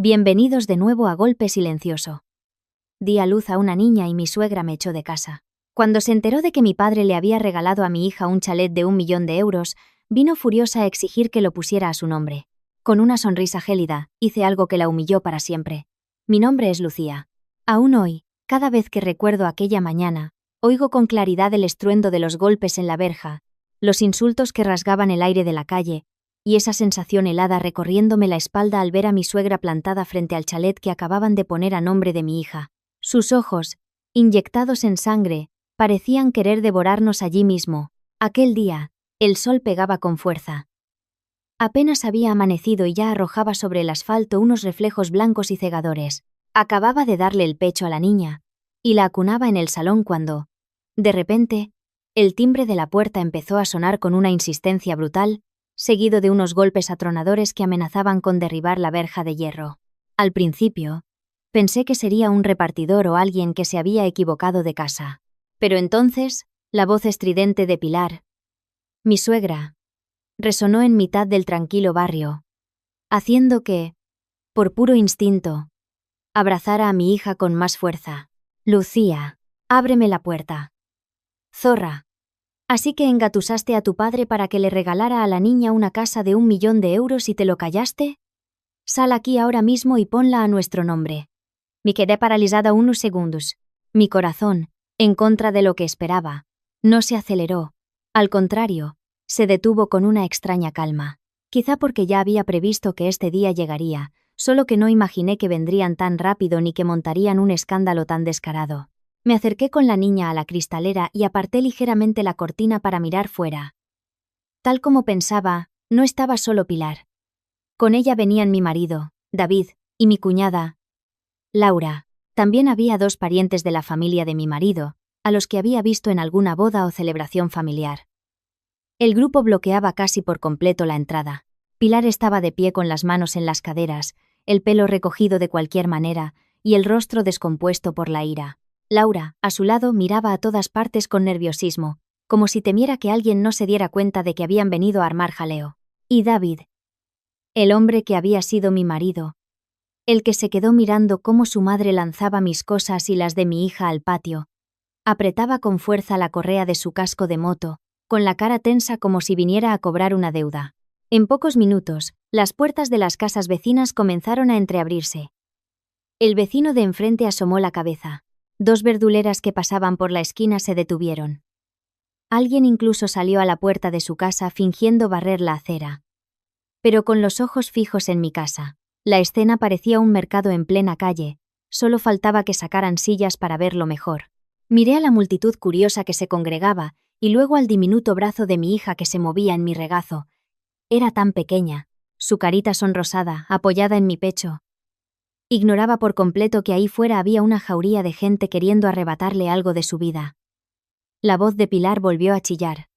Bienvenidos de nuevo a Golpe Silencioso. Di a luz a una niña y mi suegra me echó de casa. Cuando se enteró de que mi padre le había regalado a mi hija un chalet de 1 millón de euros, vino furiosa a exigir que lo pusiera a su nombre. Con una sonrisa gélida, hice algo que la humilló para siempre. Mi nombre es Lucía. Aún hoy, cada vez que recuerdo aquella mañana, oigo con claridad el estruendo de los golpes en la verja, los insultos que rasgaban el aire de la calle, y esa sensación helada recorriéndome la espalda al ver a mi suegra plantada frente al chalet que acababan de poner a nombre de mi hija. Sus ojos, inyectados en sangre, parecían querer devorarnos allí mismo. Aquel día, el sol pegaba con fuerza. Apenas había amanecido y ya arrojaba sobre el asfalto unos reflejos blancos y cegadores. Acababa de darle el pecho a la niña, y la acunaba en el salón cuando, de repente, el timbre de la puerta empezó a sonar con una insistencia brutal, seguido de unos golpes atronadores que amenazaban con derribar la verja de hierro. Al principio, pensé que sería un repartidor o alguien que se había equivocado de casa. Pero entonces, la voz estridente de Pilar, mi suegra, resonó en mitad del tranquilo barrio, haciendo que, por puro instinto, abrazara a mi hija con más fuerza. Lucía, ábreme la puerta. Zorra. Así que engatusaste a tu padre para que le regalara a la niña una casa de 1 millón de euros y te lo callaste? Sal aquí ahora mismo y ponla a nuestro nombre. Me quedé paralizada unos segundos. Mi corazón, en contra de lo que esperaba, no se aceleró. Al contrario, se detuvo con una extraña calma. Quizá porque ya había previsto que este día llegaría, solo que no imaginé que vendrían tan rápido ni que montarían un escándalo tan descarado. Me acerqué con la niña a la cristalera y aparté ligeramente la cortina para mirar fuera. Tal como pensaba, no estaba solo Pilar. Con ella venían mi marido, David, y mi cuñada, Laura. También había 2 parientes de la familia de mi marido, a los que había visto en alguna boda o celebración familiar. El grupo bloqueaba casi por completo la entrada. Pilar estaba de pie con las manos en las caderas, el pelo recogido de cualquier manera, y el rostro descompuesto por la ira. Laura, a su lado, miraba a todas partes con nerviosismo, como si temiera que alguien no se diera cuenta de que habían venido a armar jaleo. Y David, el hombre que había sido mi marido, el que se quedó mirando cómo su madre lanzaba mis cosas y las de mi hija al patio, apretaba con fuerza la correa de su casco de moto, con la cara tensa como si viniera a cobrar una deuda. En pocos minutos, las puertas de las casas vecinas comenzaron a entreabrirse. El vecino de enfrente asomó la cabeza. 2 verduleras que pasaban por la esquina se detuvieron. Alguien incluso salió a la puerta de su casa fingiendo barrer la acera. Pero con los ojos fijos en mi casa, la escena parecía un mercado en plena calle, solo faltaba que sacaran sillas para verlo mejor. Miré a la multitud curiosa que se congregaba y luego al diminuto brazo de mi hija que se movía en mi regazo. Era tan pequeña, su carita sonrosada, apoyada en mi pecho. Ignoraba por completo que ahí fuera había una jauría de gente queriendo arrebatarle algo de su vida. La voz de Pilar volvió a chillar.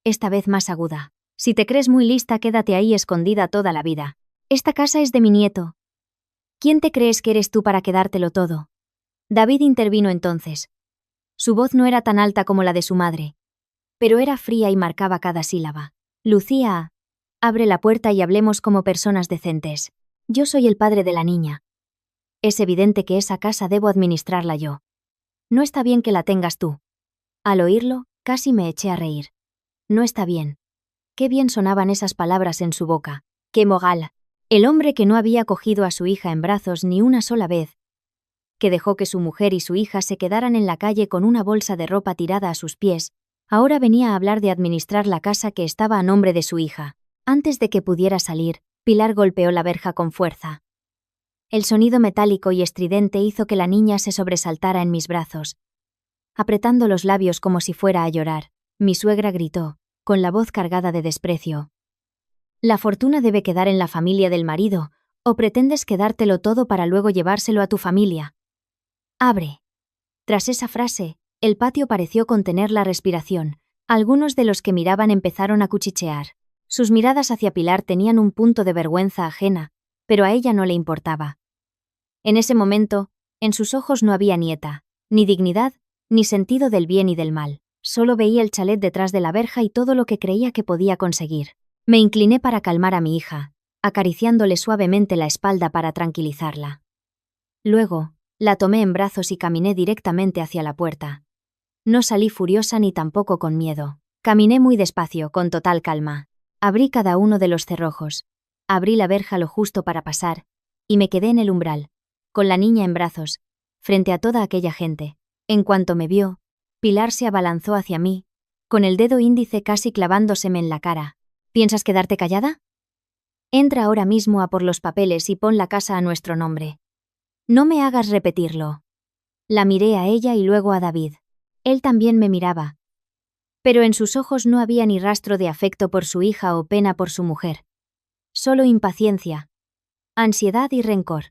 Esta vez más aguda. Si te crees muy lista, quédate ahí escondida toda la vida. Esta casa es de mi nieto. ¿Quién te crees que eres tú para quedártelo todo? David intervino entonces. Su voz no era tan alta como la de su madre, pero era fría y marcaba cada sílaba. Lucía, abre la puerta y hablemos como personas decentes. Yo soy el padre de la niña. Es evidente que esa casa debo administrarla yo. No está bien que la tengas tú. Al oírlo, casi me eché a reír. No está bien. Qué bien sonaban esas palabras en su boca. ¡Qué moral! El hombre que no había cogido a su hija en brazos ni una sola vez, que dejó que su mujer y su hija se quedaran en la calle con una bolsa de ropa tirada a sus pies, ahora venía a hablar de administrar la casa que estaba a nombre de su hija. Antes de que pudiera salir, Pilar golpeó la verja con fuerza. El sonido metálico y estridente hizo que la niña se sobresaltara en mis brazos. Apretando los labios como si fuera a llorar, mi suegra gritó, con la voz cargada de desprecio. La fortuna debe quedar en la familia del marido, ¿o pretendes quedártelo todo para luego llevárselo a tu familia? Abre. Tras esa frase, el patio pareció contener la respiración. Algunos de los que miraban empezaron a cuchichear. Sus miradas hacia Pilar tenían un punto de vergüenza ajena, pero a ella no le importaba. En ese momento, en sus ojos no había nieta, ni dignidad, ni sentido del bien y del mal. Solo veía el chalet detrás de la verja y todo lo que creía que podía conseguir. Me incliné para calmar a mi hija, acariciándole suavemente la espalda para tranquilizarla. Luego, la tomé en brazos y caminé directamente hacia la puerta. No salí furiosa ni tampoco con miedo. Caminé muy despacio, con total calma. Abrí cada uno de los cerrojos. Abrí la verja lo justo para pasar, y me quedé en el umbral, con la niña en brazos, frente a toda aquella gente. En cuanto me vio, Pilar se abalanzó hacia mí, con el dedo índice casi clavándoseme en la cara. ¿Piensas quedarte callada? Entra ahora mismo a por los papeles y pon la casa a nuestro nombre. No me hagas repetirlo. La miré a ella y luego a David. Él también me miraba. Pero en sus ojos no había ni rastro de afecto por su hija o pena por su mujer. Solo impaciencia, ansiedad y rencor.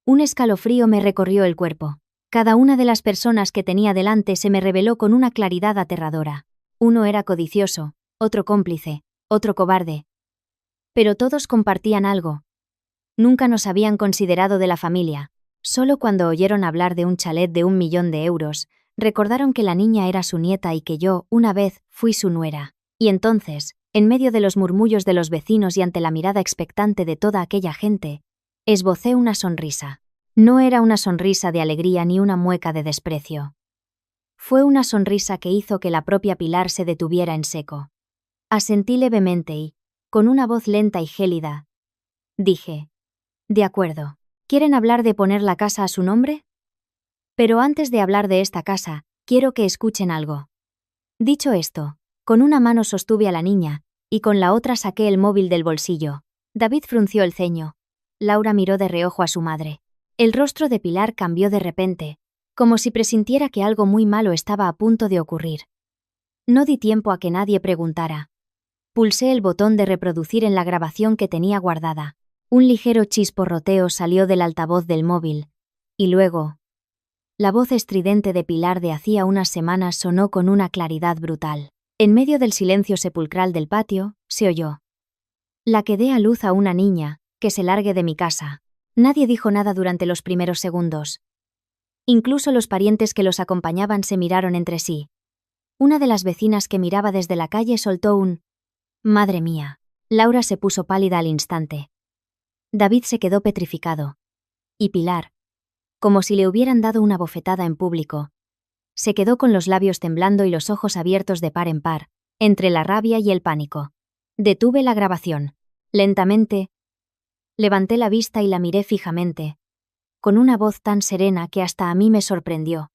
Un escalofrío me recorrió el cuerpo. Cada una de las personas que tenía delante se me reveló con una claridad aterradora. Uno era codicioso, otro cómplice, otro cobarde. Pero todos compartían algo. Nunca nos habían considerado de la familia. Solo cuando oyeron hablar de un chalet de 1.000.000 de euros, recordaron que la niña era su nieta y que yo, una vez, fui su nuera. Y entonces, en medio de los murmullos de los vecinos y ante la mirada expectante de toda aquella gente, esbocé una sonrisa. No era una sonrisa de alegría ni una mueca de desprecio. Fue una sonrisa que hizo que la propia Pilar se detuviera en seco. Asentí levemente y, con una voz lenta y gélida, dije: «De acuerdo. ¿Quieren hablar de poner la casa a su nombre? Pero antes de hablar de esta casa, quiero que escuchen algo». Dicho esto, con una mano sostuve a la niña, y con la otra saqué el móvil del bolsillo. David frunció el ceño. Laura miró de reojo a su madre. El rostro de Pilar cambió de repente, como si presintiera que algo muy malo estaba a punto de ocurrir. No di tiempo a que nadie preguntara. Pulsé el botón de reproducir en la grabación que tenía guardada. Un ligero chisporroteo salió del altavoz del móvil, y luego, la voz estridente de Pilar de hacía unas semanas sonó con una claridad brutal. En medio del silencio sepulcral del patio, se oyó: «La que dé a luz a una niña, que se largue de mi casa». Nadie dijo nada durante los primeros segundos. Incluso los parientes que los acompañaban se miraron entre sí. Una de las vecinas que miraba desde la calle soltó un «Madre mía». Laura se puso pálida al instante. David se quedó petrificado. Y Pilar, como si le hubieran dado una bofetada en público, se quedó con los labios temblando y los ojos abiertos de par en par, entre la rabia y el pánico. Detuve la grabación. Lentamente, levanté la vista y la miré fijamente, con una voz tan serena que hasta a mí me sorprendió.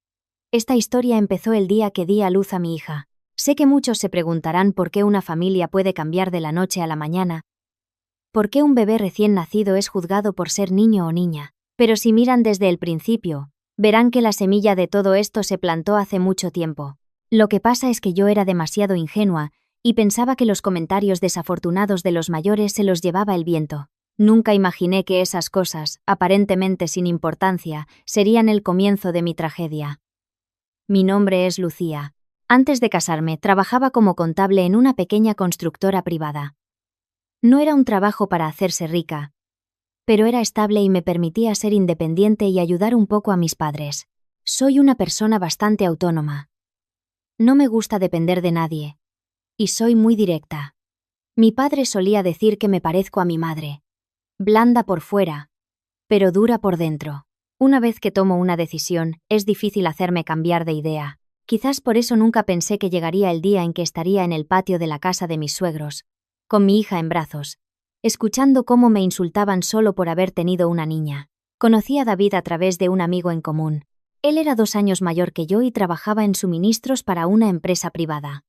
Esta historia empezó el día que di a luz a mi hija. Sé que muchos se preguntarán por qué una familia puede cambiar de la noche a la mañana, por qué un bebé recién nacido es juzgado por ser niño o niña, pero si miran desde el principio, verán que la semilla de todo esto se plantó hace mucho tiempo. Lo que pasa es que yo era demasiado ingenua y pensaba que los comentarios desafortunados de los mayores se los llevaba el viento. Nunca imaginé que esas cosas, aparentemente sin importancia, serían el comienzo de mi tragedia. Mi nombre es Lucía. Antes de casarme, trabajaba como contable en una pequeña constructora privada. No era un trabajo para hacerse rica, pero era estable y me permitía ser independiente y ayudar un poco a mis padres. Soy una persona bastante autónoma. No me gusta depender de nadie. Y soy muy directa. Mi padre solía decir que me parezco a mi madre. Blanda por fuera, pero dura por dentro. Una vez que tomo una decisión, es difícil hacerme cambiar de idea. Quizás por eso nunca pensé que llegaría el día en que estaría en el patio de la casa de mis suegros, con mi hija en brazos, escuchando cómo me insultaban solo por haber tenido una niña. Conocí a David a través de un amigo en común. Él era 2 años mayor que yo y trabajaba en suministros para una empresa privada.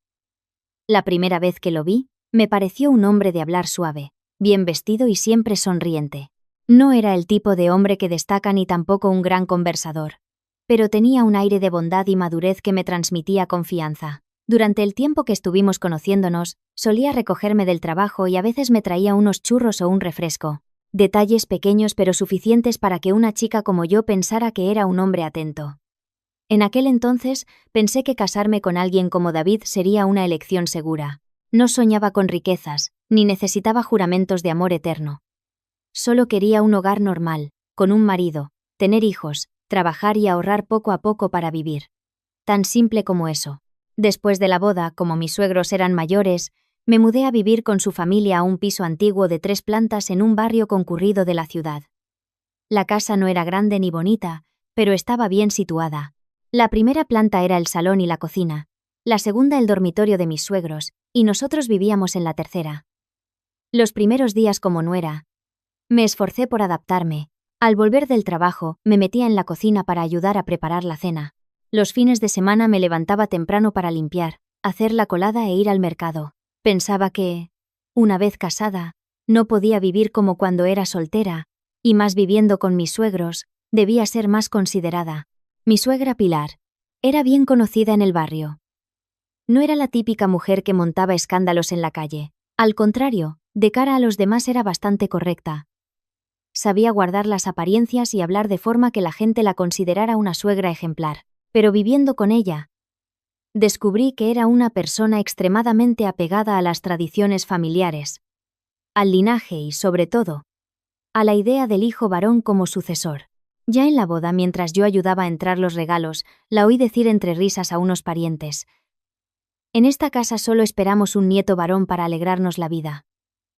La primera vez que lo vi, me pareció un hombre de hablar suave, bien vestido y siempre sonriente. No era el tipo de hombre que destaca ni tampoco un gran conversador, pero tenía un aire de bondad y madurez que me transmitía confianza. Durante el tiempo que estuvimos conociéndonos, solía recogerme del trabajo y a veces me traía unos churros o un refresco. Detalles pequeños pero suficientes para que una chica como yo pensara que era un hombre atento. En aquel entonces, pensé que casarme con alguien como David sería una elección segura. No soñaba con riquezas, ni necesitaba juramentos de amor eterno. Solo quería un hogar normal, con un marido, tener hijos, trabajar y ahorrar poco a poco para vivir. Tan simple como eso. Después de la boda, como mis suegros eran mayores, Me mudé a vivir con su familia a un piso antiguo de 3 plantas en un barrio concurrido de la ciudad. La casa no era grande ni bonita, pero estaba bien situada. La primera planta era el salón y la cocina, la segunda el dormitorio de mis suegros, y nosotros vivíamos en la tercera. Los primeros días como nuera, me esforcé por adaptarme. Al volver del trabajo, me metía en la cocina para ayudar a preparar la cena. Los fines de semana me levantaba temprano para limpiar, hacer la colada e ir al mercado. Pensaba que, una vez casada, no podía vivir como cuando era soltera, y más viviendo con mis suegros, debía ser más considerada. Mi suegra Pilar era bien conocida en el barrio. No era la típica mujer que montaba escándalos en la calle. Al contrario, de cara a los demás era bastante correcta. Sabía guardar las apariencias y hablar de forma que la gente la considerara una suegra ejemplar. Pero viviendo con ella, descubrí que era una persona extremadamente apegada a las tradiciones familiares, al linaje y, sobre todo, a la idea del hijo varón como sucesor. Ya en la boda, mientras yo ayudaba a entrar los regalos, la oí decir entre risas a unos parientes: «En esta casa solo esperamos un nieto varón para alegrarnos la vida».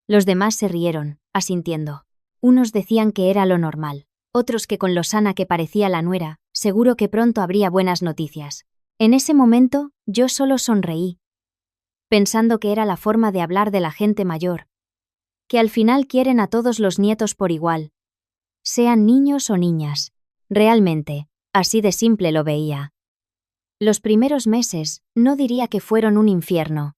Los demás se rieron, asintiendo. Unos decían que era lo normal, otros que con lo sana que parecía la nuera, seguro que pronto habría buenas noticias. En ese momento, yo solo sonreí, pensando que era la forma de hablar de la gente mayor, que al final quieren a todos los nietos por igual, sean niños o niñas. Realmente, así de simple lo veía. Los primeros meses, no diría que fueron un infierno.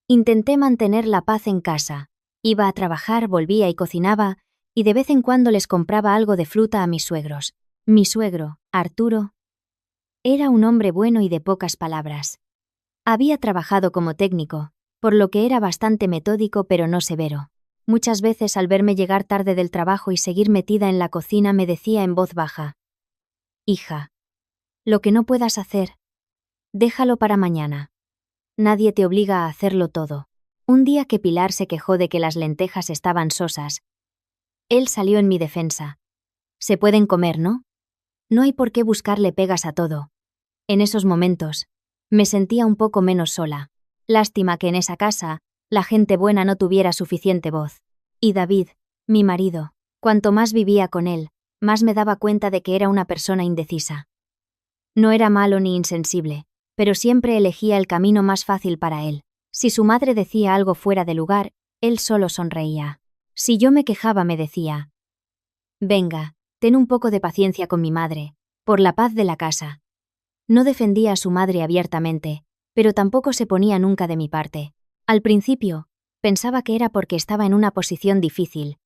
Intenté mantener la paz en casa. Iba a trabajar, volvía y cocinaba, y de vez en cuando les compraba algo de fruta a mis suegros. Mi suegro, Arturo, era un hombre bueno y de pocas palabras. Había trabajado como técnico, por lo que era bastante metódico pero no severo. Muchas veces al verme llegar tarde del trabajo y seguir metida en la cocina me decía en voz baja: «Hija, lo que no puedas hacer, déjalo para mañana. Nadie te obliga a hacerlo todo». Un día que Pilar se quejó de que las lentejas estaban sosas, él salió en mi defensa: «Se pueden comer, ¿no? No hay por qué buscarle pegas a todo». En esos momentos, me sentía un poco menos sola. Lástima que en esa casa, la gente buena no tuviera suficiente voz. Y David, mi marido, cuanto más vivía con él, más me daba cuenta de que era una persona indecisa. No era malo ni insensible, pero siempre elegía el camino más fácil para él. Si su madre decía algo fuera de lugar, él solo sonreía. Si yo me quejaba, me decía: «Venga, ten un poco de paciencia con mi madre, por la paz de la casa». No defendía a su madre abiertamente, pero tampoco se ponía nunca de mi parte. Al principio, pensaba que era porque estaba en una posición difícil.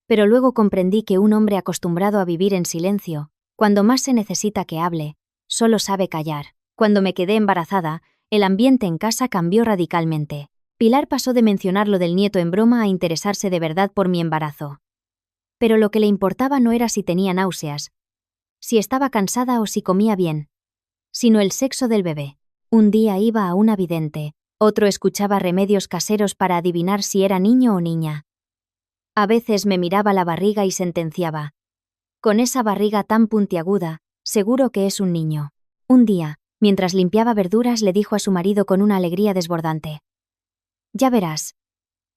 Pero luego comprendí que un hombre acostumbrado a vivir en silencio, cuando más se necesita que hable, solo sabe callar. Cuando me quedé embarazada, el ambiente en casa cambió radicalmente. Pilar pasó de mencionar lo del nieto en broma a interesarse de verdad por mi embarazo. Pero lo que le importaba no era si tenía náuseas, si estaba cansada o si comía bien, sino el sexo del bebé. Un día iba a una vidente, otro escuchaba remedios caseros para adivinar si era niño o niña. A veces me miraba la barriga y sentenciaba: «Con esa barriga tan puntiaguda, seguro que es un niño». Un día, mientras limpiaba verduras, le dijo a su marido con una alegría desbordante: «Ya verás,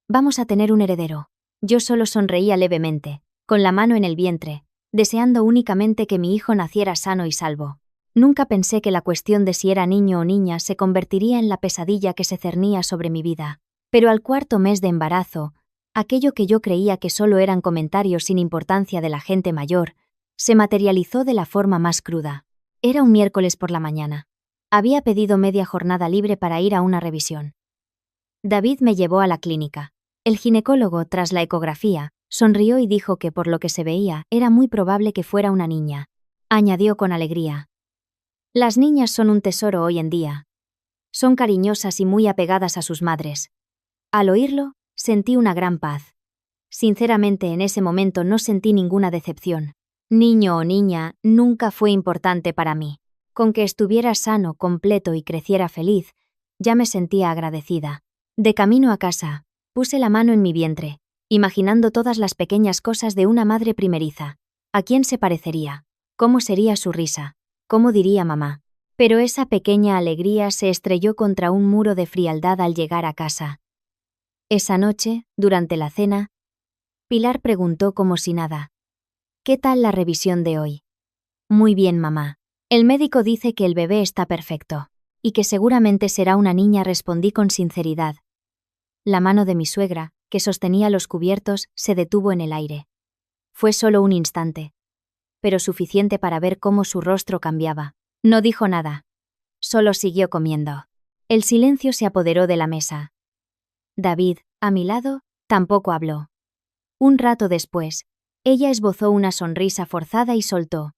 vamos a tener un heredero». Yo solo sonreía levemente, con la mano en el vientre, deseando únicamente que mi hijo naciera sano y salvo. Nunca pensé que la cuestión de si era niño o niña se convertiría en la pesadilla que se cernía sobre mi vida. Pero al 4.º mes de embarazo, aquello que yo creía que solo eran comentarios sin importancia de la gente mayor, se materializó de la forma más cruda. Era un miércoles por la mañana. Había pedido media jornada libre para ir a una revisión. David me llevó a la clínica. El ginecólogo, tras la ecografía, sonrió y dijo que por lo que se veía era muy probable que fuera una niña. Añadió con alegría: «Las niñas son un tesoro hoy en día. Son cariñosas y muy apegadas a sus madres». Al oírlo, sentí una gran paz. Sinceramente, en ese momento no sentí ninguna decepción. Niño o niña nunca fue importante para mí. Con que estuviera sano, completo y creciera feliz, ya me sentía agradecida. De camino a casa, puse la mano en mi vientre, imaginando todas las pequeñas cosas de una madre primeriza. ¿A quién se parecería? ¿Cómo sería su risa? ¿Cómo diría mamá? Pero esa pequeña alegría se estrelló contra un muro de frialdad al llegar a casa. Esa noche, durante la cena, Pilar preguntó como si nada: ¿Qué tal la revisión de hoy? Muy bien, mamá. El médico dice que el bebé está perfecto. Y que seguramente será una niña, respondí con sinceridad. La mano de mi suegra, que sostenía los cubiertos, se detuvo en el aire. Fue solo un instante, pero suficiente para ver cómo su rostro cambiaba. No dijo nada. Solo siguió comiendo. El silencio se apoderó de la mesa. David, a mi lado, tampoco habló. Un rato después, ella esbozó una sonrisa forzada y soltó: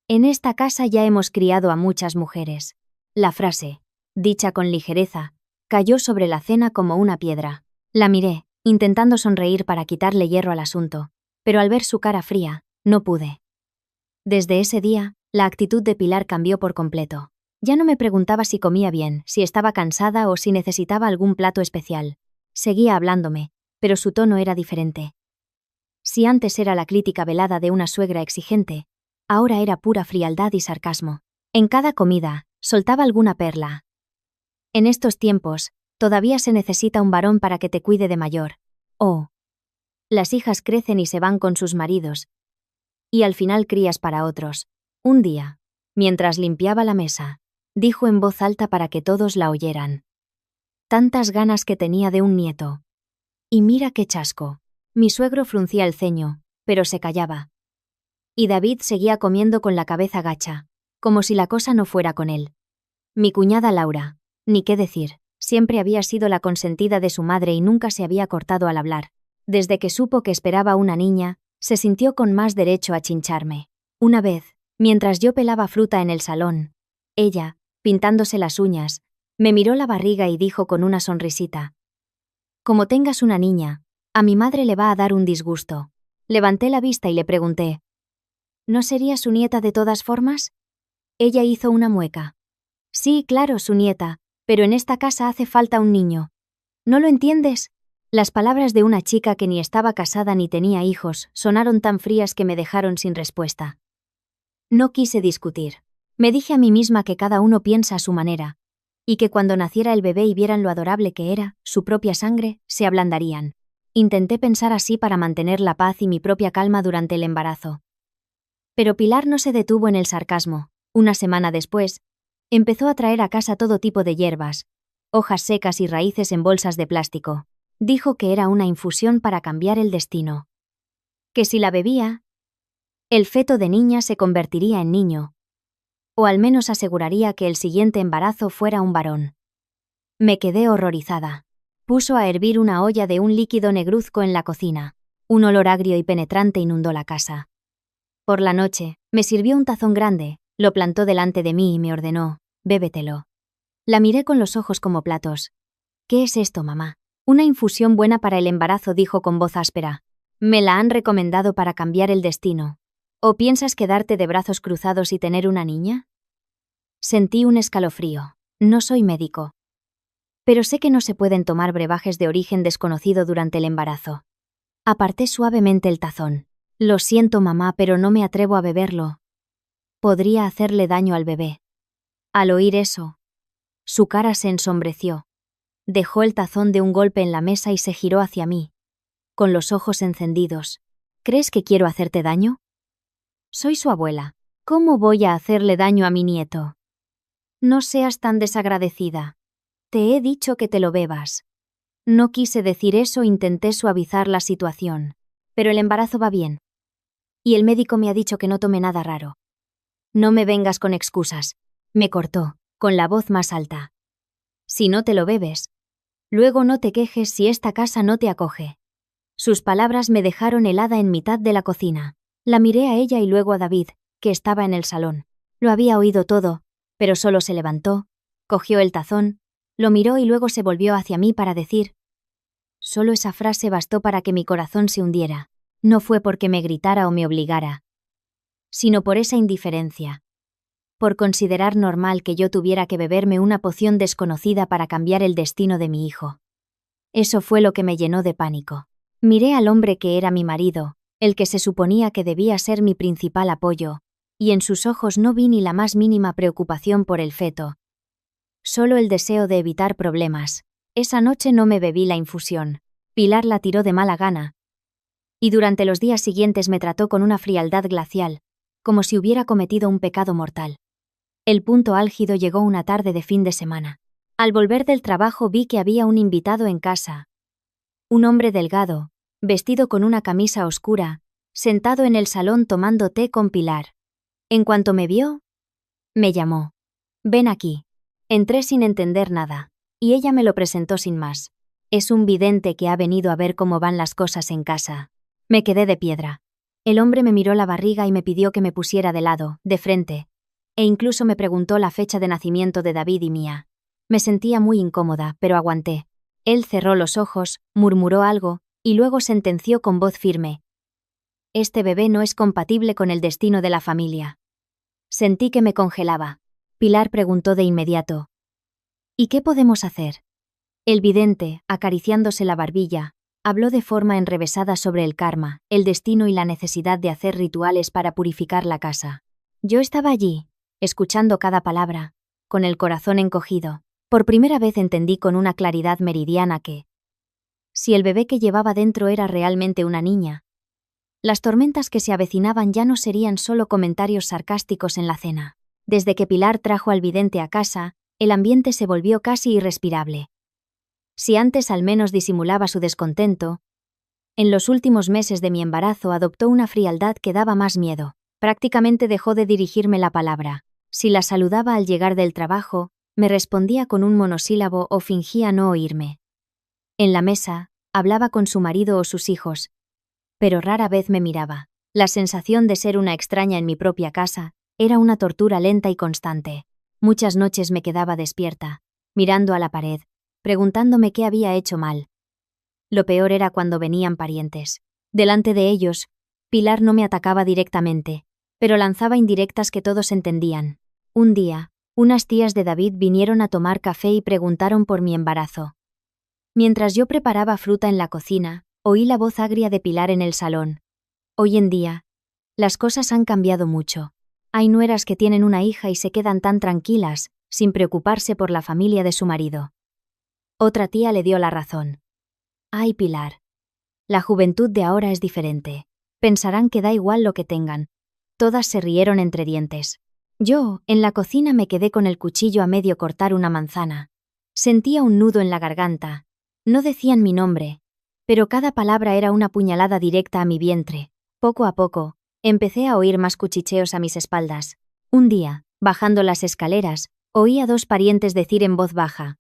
En esta casa ya hemos criado a muchas mujeres. La frase, dicha con ligereza, cayó sobre la cena como una piedra. La miré, intentando sonreír para quitarle hierro al asunto, pero al ver su cara fría, no pude. Desde ese día, la actitud de Pilar cambió por completo. Ya no me preguntaba si comía bien, si estaba cansada o si necesitaba algún plato especial. Seguía hablándome, pero su tono era diferente. Si antes era la crítica velada de una suegra exigente, ahora era pura frialdad y sarcasmo. En cada comida, soltaba alguna perla. En estos tiempos, todavía se necesita un varón para que te cuide de mayor. Oh. Las hijas crecen y se van con sus maridos. Y al final crías para otros. Un día, mientras limpiaba la mesa, dijo en voz alta para que todos la oyeran: Tantas ganas que tenía de un nieto. Y mira qué chasco. Mi suegro fruncía el ceño, pero se callaba. Y David seguía comiendo con la cabeza gacha, como si la cosa no fuera con él. Mi cuñada Laura, ni qué decir, siempre había sido la consentida de su madre y nunca se había cortado al hablar. Desde que supo que esperaba una niña, se sintió con más derecho a chincharme. Una vez, mientras yo pelaba fruta en el salón, ella, pintándose las uñas, me miró la barriga y dijo con una sonrisita: Como tengas una niña, a mi madre le va a dar un disgusto. Levanté la vista y le pregunté: ¿No sería su nieta de todas formas? Ella hizo una mueca. Sí, claro, su nieta, pero en esta casa hace falta un niño. ¿No lo entiendes? Las palabras de una chica que ni estaba casada ni tenía hijos sonaron tan frías que me dejaron sin respuesta. No quise discutir. Me dije a mí misma que cada uno piensa a su manera, y que cuando naciera el bebé y vieran lo adorable que era, su propia sangre, se ablandarían. Intenté pensar así para mantener la paz y mi propia calma durante el embarazo. Pero Pilar no se detuvo en el sarcasmo. Una semana después, empezó a traer a casa todo tipo de hierbas, hojas secas y raíces en bolsas de plástico. Dijo que era una infusión para cambiar el destino. Que si la bebía, el feto de niña se convertiría en niño. O al menos aseguraría que el siguiente embarazo fuera un varón. Me quedé horrorizada. Puso a hervir una olla de un líquido negruzco en la cocina. Un olor agrio y penetrante inundó la casa. Por la noche, me sirvió un tazón grande, lo plantó delante de mí y me ordenó: bébetelo. La miré con los ojos como platos. ¿Qué es esto, mamá? Una infusión buena para el embarazo, dijo con voz áspera. Me la han recomendado para cambiar el destino. ¿O piensas quedarte de brazos cruzados y tener una niña? Sentí un escalofrío. No soy médico. Pero sé que no se pueden tomar brebajes de origen desconocido durante el embarazo. Aparté suavemente el tazón. Lo siento, mamá, pero no me atrevo a beberlo. Podría hacerle daño al bebé. Al oír eso, su cara se ensombreció. Dejó el tazón de un golpe en la mesa y se giró hacia mí, con los ojos encendidos. ¿Crees que quiero hacerte daño? Soy su abuela. ¿Cómo voy a hacerle daño a mi nieto? No seas tan desagradecida. Te he dicho que te lo bebas. No quise decir eso, intenté suavizar la situación. Pero el embarazo va bien. Y el médico me ha dicho que no tome nada raro. No me vengas con excusas. Me cortó, con la voz más alta. Si no te lo bebes, luego no te quejes si esta casa no te acoge. Sus palabras me dejaron helada en mitad de la cocina. La miré a ella y luego a David, que estaba en el salón. Lo había oído todo, pero solo se levantó, cogió el tazón, lo miró y luego se volvió hacia mí para decir: Solo esa frase bastó para que mi corazón se hundiera. No fue porque me gritara o me obligara, sino por esa indiferencia. Por considerar normal que yo tuviera que beberme una poción desconocida para cambiar el destino de mi hijo. Eso fue lo que me llenó de pánico. Miré al hombre que era mi marido, el que se suponía que debía ser mi principal apoyo, y en sus ojos no vi ni la más mínima preocupación por el feto. Solo el deseo de evitar problemas. Esa noche no me bebí la infusión. Pilar la tiró de mala gana. Y durante los días siguientes me trató con una frialdad glacial, como si hubiera cometido un pecado mortal. El punto álgido llegó una tarde de fin de semana. Al volver del trabajo vi que había un invitado en casa. Un hombre delgado, vestido con una camisa oscura, sentado en el salón tomando té con Pilar. En cuanto me vio, me llamó. «Ven aquí». Entré sin entender nada, y ella me lo presentó sin más. «Es un vidente que ha venido a ver cómo van las cosas en casa». Me quedé de piedra. El hombre me miró la barriga y me pidió que me pusiera de lado, de frente, e incluso me preguntó la fecha de nacimiento de David y mía. Me sentía muy incómoda, pero aguanté. Él cerró los ojos, murmuró algo, y luego sentenció con voz firme: «Este bebé no es compatible con el destino de la familia». Sentí que me congelaba. Pilar preguntó de inmediato: «¿Y qué podemos hacer?». El vidente, acariciándose la barbilla, habló de forma enrevesada sobre el karma, el destino y la necesidad de hacer rituales para purificar la casa. Yo estaba allí, escuchando cada palabra, con el corazón encogido. Por primera vez entendí con una claridad meridiana que, si el bebé que llevaba dentro era realmente una niña, las tormentas que se avecinaban ya no serían solo comentarios sarcásticos en la cena. Desde que Pilar trajo al vidente a casa, el ambiente se volvió casi irrespirable. Si antes al menos disimulaba su descontento, en los últimos meses de mi embarazo adoptó una frialdad que daba más miedo. Prácticamente dejó de dirigirme la palabra. Si la saludaba al llegar del trabajo, me respondía con un monosílabo o fingía no oírme. En la mesa, hablaba con su marido o sus hijos, pero rara vez me miraba. La sensación de ser una extraña en mi propia casa era una tortura lenta y constante. Muchas noches me quedaba despierta, mirando a la pared, preguntándome qué había hecho mal. Lo peor era cuando venían parientes. Delante de ellos, Pilar no me atacaba directamente, pero lanzaba indirectas que todos entendían. Un día, unas tías de David vinieron a tomar café y preguntaron por mi embarazo. Mientras yo preparaba fruta en la cocina, oí la voz agria de Pilar en el salón. Hoy en día, las cosas han cambiado mucho. Hay nueras que tienen una hija y se quedan tan tranquilas, sin preocuparse por la familia de su marido. Otra tía le dio la razón. «Ay, Pilar. La juventud de ahora es diferente. Pensarán que da igual lo que tengan». Todas se rieron entre dientes. Yo, en la cocina, me quedé con el cuchillo a medio cortar una manzana. Sentía un nudo en la garganta. No decían mi nombre, pero cada palabra era una puñalada directa a mi vientre. Poco a poco, empecé a oír más cuchicheos a mis espaldas. Un día, bajando las escaleras, oí a dos parientes decir en voz baja.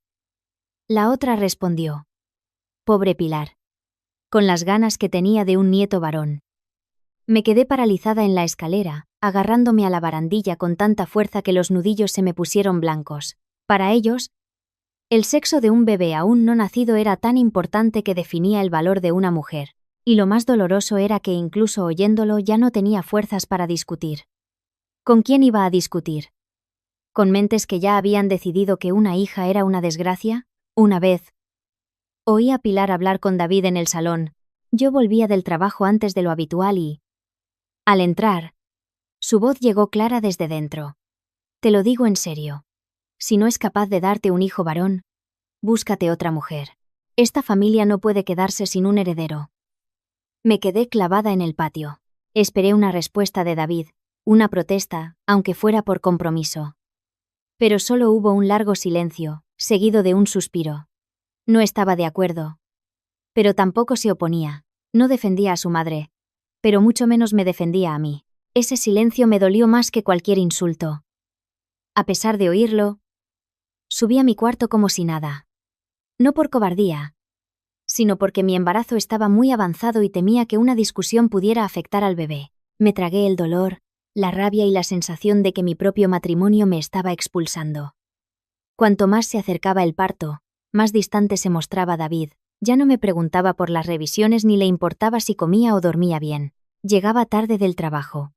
La otra respondió: «Pobre Pilar», con las ganas que tenía de un nieto varón. Me quedé paralizada en la escalera, agarrándome a la barandilla con tanta fuerza que los nudillos se me pusieron blancos. Para ellos, el sexo de un bebé aún no nacido era tan importante que definía el valor de una mujer, y lo más doloroso era que incluso oyéndolo ya no tenía fuerzas para discutir. ¿Con quién iba a discutir? ¿Con mentes que ya habían decidido que una hija era una desgracia? Una vez oí a Pilar hablar con David en el salón. Yo volvía del trabajo antes de lo habitual y, al entrar, su voz llegó clara desde dentro. «Te lo digo en serio. Si no es capaz de darte un hijo varón, búscate otra mujer. Esta familia no puede quedarse sin un heredero». Me quedé clavada en el patio. Esperé una respuesta de David, una protesta, aunque fuera por compromiso. Pero solo hubo un largo silencio, seguido de un suspiro. No estaba de acuerdo, pero tampoco se oponía. No defendía a su madre, pero mucho menos me defendía a mí. Ese silencio me dolió más que cualquier insulto. A pesar de oírlo, subí a mi cuarto como si nada. No por cobardía, sino porque mi embarazo estaba muy avanzado y temía que una discusión pudiera afectar al bebé. Me tragué el dolor, la rabia y la sensación de que mi propio matrimonio me estaba expulsando. Cuanto más se acercaba el parto, más distante se mostraba David. Ya no me preguntaba por las revisiones ni le importaba si comía o dormía bien. Llegaba tarde del trabajo,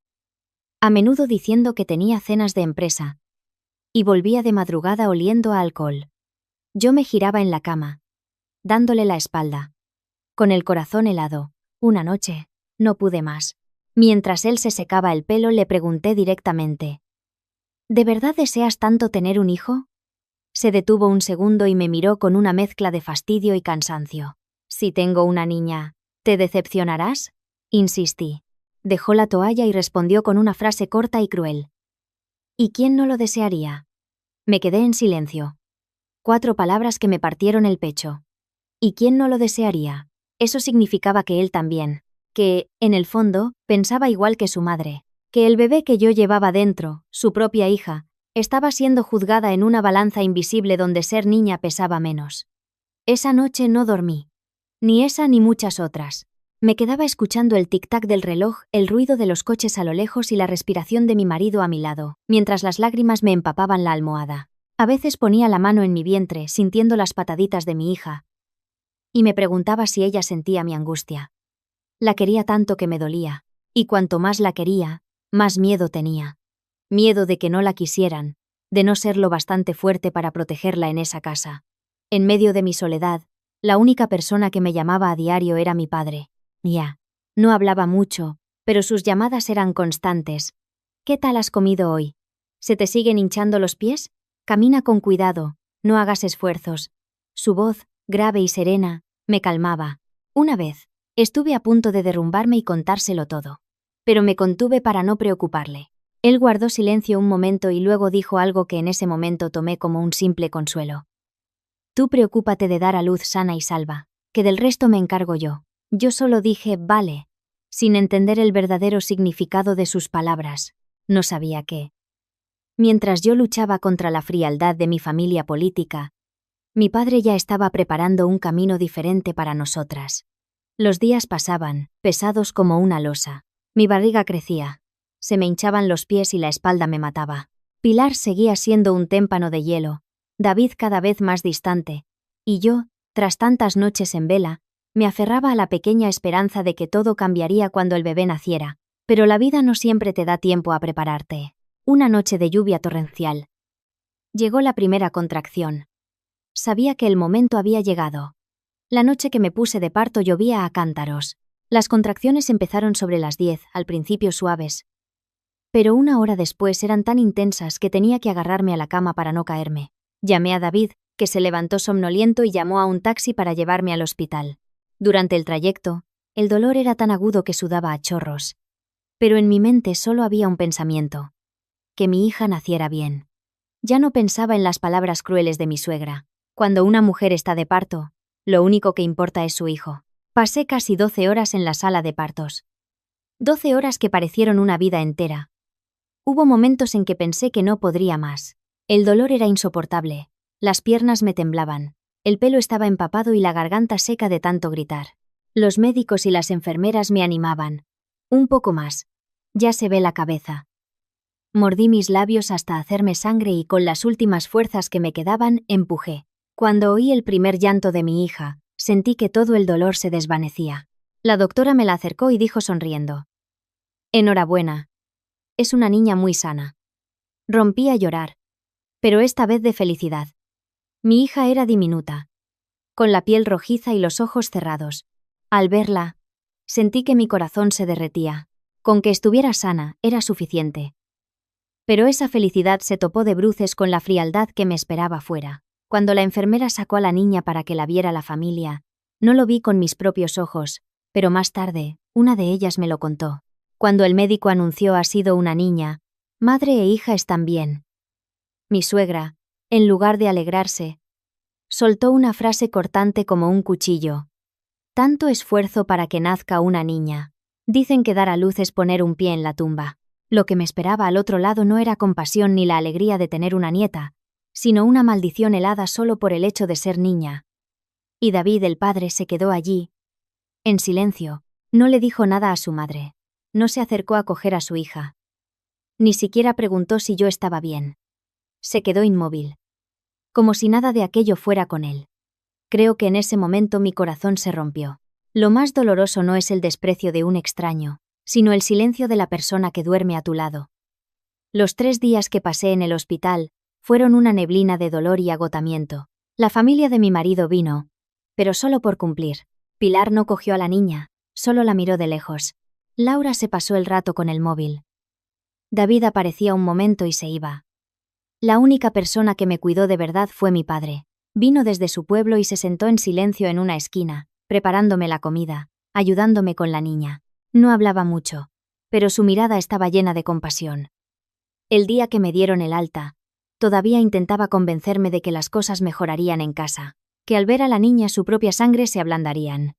a menudo diciendo que tenía cenas de empresa, y volvía de madrugada oliendo a alcohol. Yo me giraba en la cama, dándole la espalda, con el corazón helado. Una noche, no pude más. Mientras él se secaba el pelo, le pregunté directamente: «¿De verdad deseas tanto tener un hijo?». Se detuvo un segundo y me miró con una mezcla de fastidio y cansancio. Si tengo una niña, ¿te decepcionarás? Insistí. Dejó la toalla y respondió con una frase corta y cruel. ¿Y quién no lo desearía? Me quedé en silencio. 4 palabras que me partieron el pecho. ¿Y quién no lo desearía? Eso significaba que él también. Que, en el fondo, pensaba igual que su madre. Que el bebé que yo llevaba dentro, su propia hija, estaba siendo juzgada en una balanza invisible donde ser niña pesaba menos. Esa noche no dormí. Ni esa ni muchas otras. Me quedaba escuchando el tic-tac del reloj, el ruido de los coches a lo lejos y la respiración de mi marido a mi lado, mientras las lágrimas me empapaban la almohada. A veces ponía la mano en mi vientre, sintiendo las pataditas de mi hija, y me preguntaba si ella sentía mi angustia. La quería tanto que me dolía, y cuanto más la quería, más miedo tenía. Miedo de que no la quisieran, de no ser lo bastante fuerte para protegerla en esa casa. En medio de mi soledad, la única persona que me llamaba a diario era mi padre. Ya. No hablaba mucho, pero sus llamadas eran constantes. ¿Qué tal has comido hoy? ¿Se te siguen hinchando los pies? Camina con cuidado, no hagas esfuerzos. Su voz, grave y serena, me calmaba. Una vez, estuve a punto de derrumbarme y contárselo todo. Pero me contuve para no preocuparle. Él guardó silencio un momento y luego dijo algo que en ese momento tomé como un simple consuelo. Tú preocúpate de dar a luz sana y salva, que del resto me encargo yo. Yo solo dije, vale, sin entender el verdadero significado de sus palabras. No sabía qué. Mientras yo luchaba contra la frialdad de mi familia política, mi padre ya estaba preparando un camino diferente para nosotras. Los días pasaban, pesados como una losa. Mi barriga crecía. Se me hinchaban los pies y la espalda me mataba. Pilar seguía siendo un témpano de hielo, David cada vez más distante, y yo, tras tantas noches en vela, me aferraba a la pequeña esperanza de que todo cambiaría cuando el bebé naciera. Pero la vida no siempre te da tiempo a prepararte. Una noche de lluvia torrencial. Llegó la primera contracción. Sabía que el momento había llegado. La noche que me puse de parto llovía a cántaros. Las contracciones empezaron sobre las 10, al principio suaves. Pero una hora después eran tan intensas que tenía que agarrarme a la cama para no caerme. Llamé a David, que se levantó somnoliento y llamó a un taxi para llevarme al hospital. Durante el trayecto, el dolor era tan agudo que sudaba a chorros. Pero en mi mente solo había un pensamiento. Que mi hija naciera bien. Ya no pensaba en las palabras crueles de mi suegra. Cuando una mujer está de parto, lo único que importa es su hijo. Pasé casi 12 horas en la sala de partos. 12 horas que parecieron una vida entera. Hubo momentos en que pensé que no podría más. El dolor era insoportable. Las piernas me temblaban. El pelo estaba empapado y la garganta seca de tanto gritar. Los médicos y las enfermeras me animaban. Un poco más. Ya se ve la cabeza. Mordí mis labios hasta hacerme sangre y con las últimas fuerzas que me quedaban, empujé. Cuando oí el primer llanto de mi hija, sentí que todo el dolor se desvanecía. La doctora me la acercó y dijo sonriendo. Enhorabuena. Es una niña muy sana. Rompí a llorar. Pero esta vez de felicidad. Mi hija era diminuta, con la piel rojiza y los ojos cerrados. Al verla, sentí que mi corazón se derretía. Con que estuviera sana, era suficiente. Pero esa felicidad se topó de bruces con la frialdad que me esperaba fuera. Cuando la enfermera sacó a la niña para que la viera la familia, no lo vi con mis propios ojos, pero más tarde, una de ellas me lo contó. Cuando el médico anunció ha sido una niña, madre e hija están bien. Mi suegra, en lugar de alegrarse, soltó una frase cortante como un cuchillo. Tanto esfuerzo para que nazca una niña. Dicen que dar a luz es poner un pie en la tumba. Lo que me esperaba al otro lado no era compasión ni la alegría de tener una nieta, sino una maldición helada solo por el hecho de ser niña. Y David, el padre, se quedó allí, en silencio. No le dijo nada a su madre. No se acercó a coger a su hija. Ni siquiera preguntó si yo estaba bien. Se quedó inmóvil. Como si nada de aquello fuera con él. Creo que en ese momento mi corazón se rompió. Lo más doloroso no es el desprecio de un extraño, sino el silencio de la persona que duerme a tu lado. Los 3 días que pasé en el hospital fueron una neblina de dolor y agotamiento. La familia de mi marido vino, pero solo por cumplir. Pilar no cogió a la niña, solo la miró de lejos. Laura se pasó el rato con el móvil. David aparecía un momento y se iba. La única persona que me cuidó de verdad fue mi padre. Vino desde su pueblo y se sentó en silencio en una esquina, preparándome la comida, ayudándome con la niña. No hablaba mucho, pero su mirada estaba llena de compasión. El día que me dieron el alta, todavía intentaba convencerme de que las cosas mejorarían en casa, que al ver a la niña su propia sangre se ablandarían.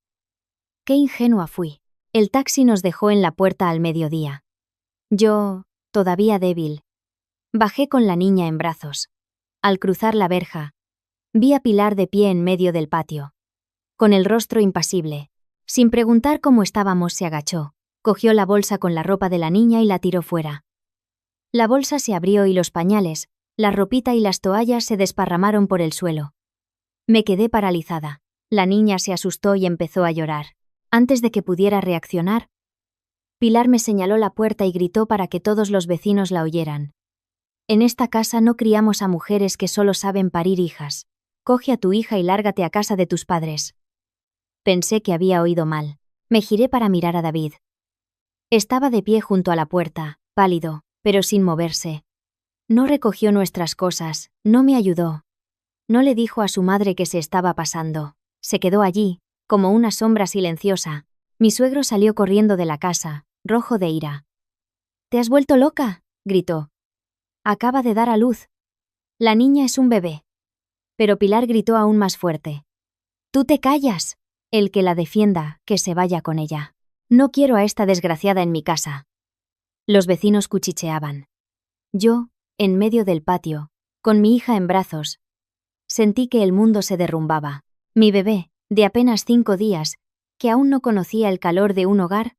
Qué ingenua fui. El taxi nos dejó en la puerta al mediodía. Yo, todavía débil, bajé con la niña en brazos. Al cruzar la verja, vi a Pilar de pie en medio del patio. Con el rostro impasible, sin preguntar cómo estábamos, se agachó, cogió la bolsa con la ropa de la niña y la tiró fuera. La bolsa se abrió y los pañales, la ropita y las toallas se desparramaron por el suelo. Me quedé paralizada. La niña se asustó y empezó a llorar. Antes de que pudiera reaccionar, Pilar me señaló la puerta y gritó para que todos los vecinos la oyeran. En esta casa no criamos a mujeres que solo saben parir hijas. Coge a tu hija y lárgate a casa de tus padres. Pensé que había oído mal. Me giré para mirar a David. Estaba de pie junto a la puerta, pálido, pero sin moverse. No recogió nuestras cosas, no me ayudó. No le dijo a su madre qué se estaba pasando. Se quedó allí, como una sombra silenciosa. Mi suegro salió corriendo de la casa, rojo de ira. «¿Te has vuelto loca?», gritó. «Acaba de dar a luz. La niña es un bebé». Pero Pilar gritó aún más fuerte. «¡Tú te callas! El que la defienda, que se vaya con ella. No quiero a esta desgraciada en mi casa». Los vecinos cuchicheaban. Yo, en medio del patio, con mi hija en brazos, sentí que el mundo se derrumbaba. Mi bebé, de apenas 5 días, que aún no conocía el calor de un hogar,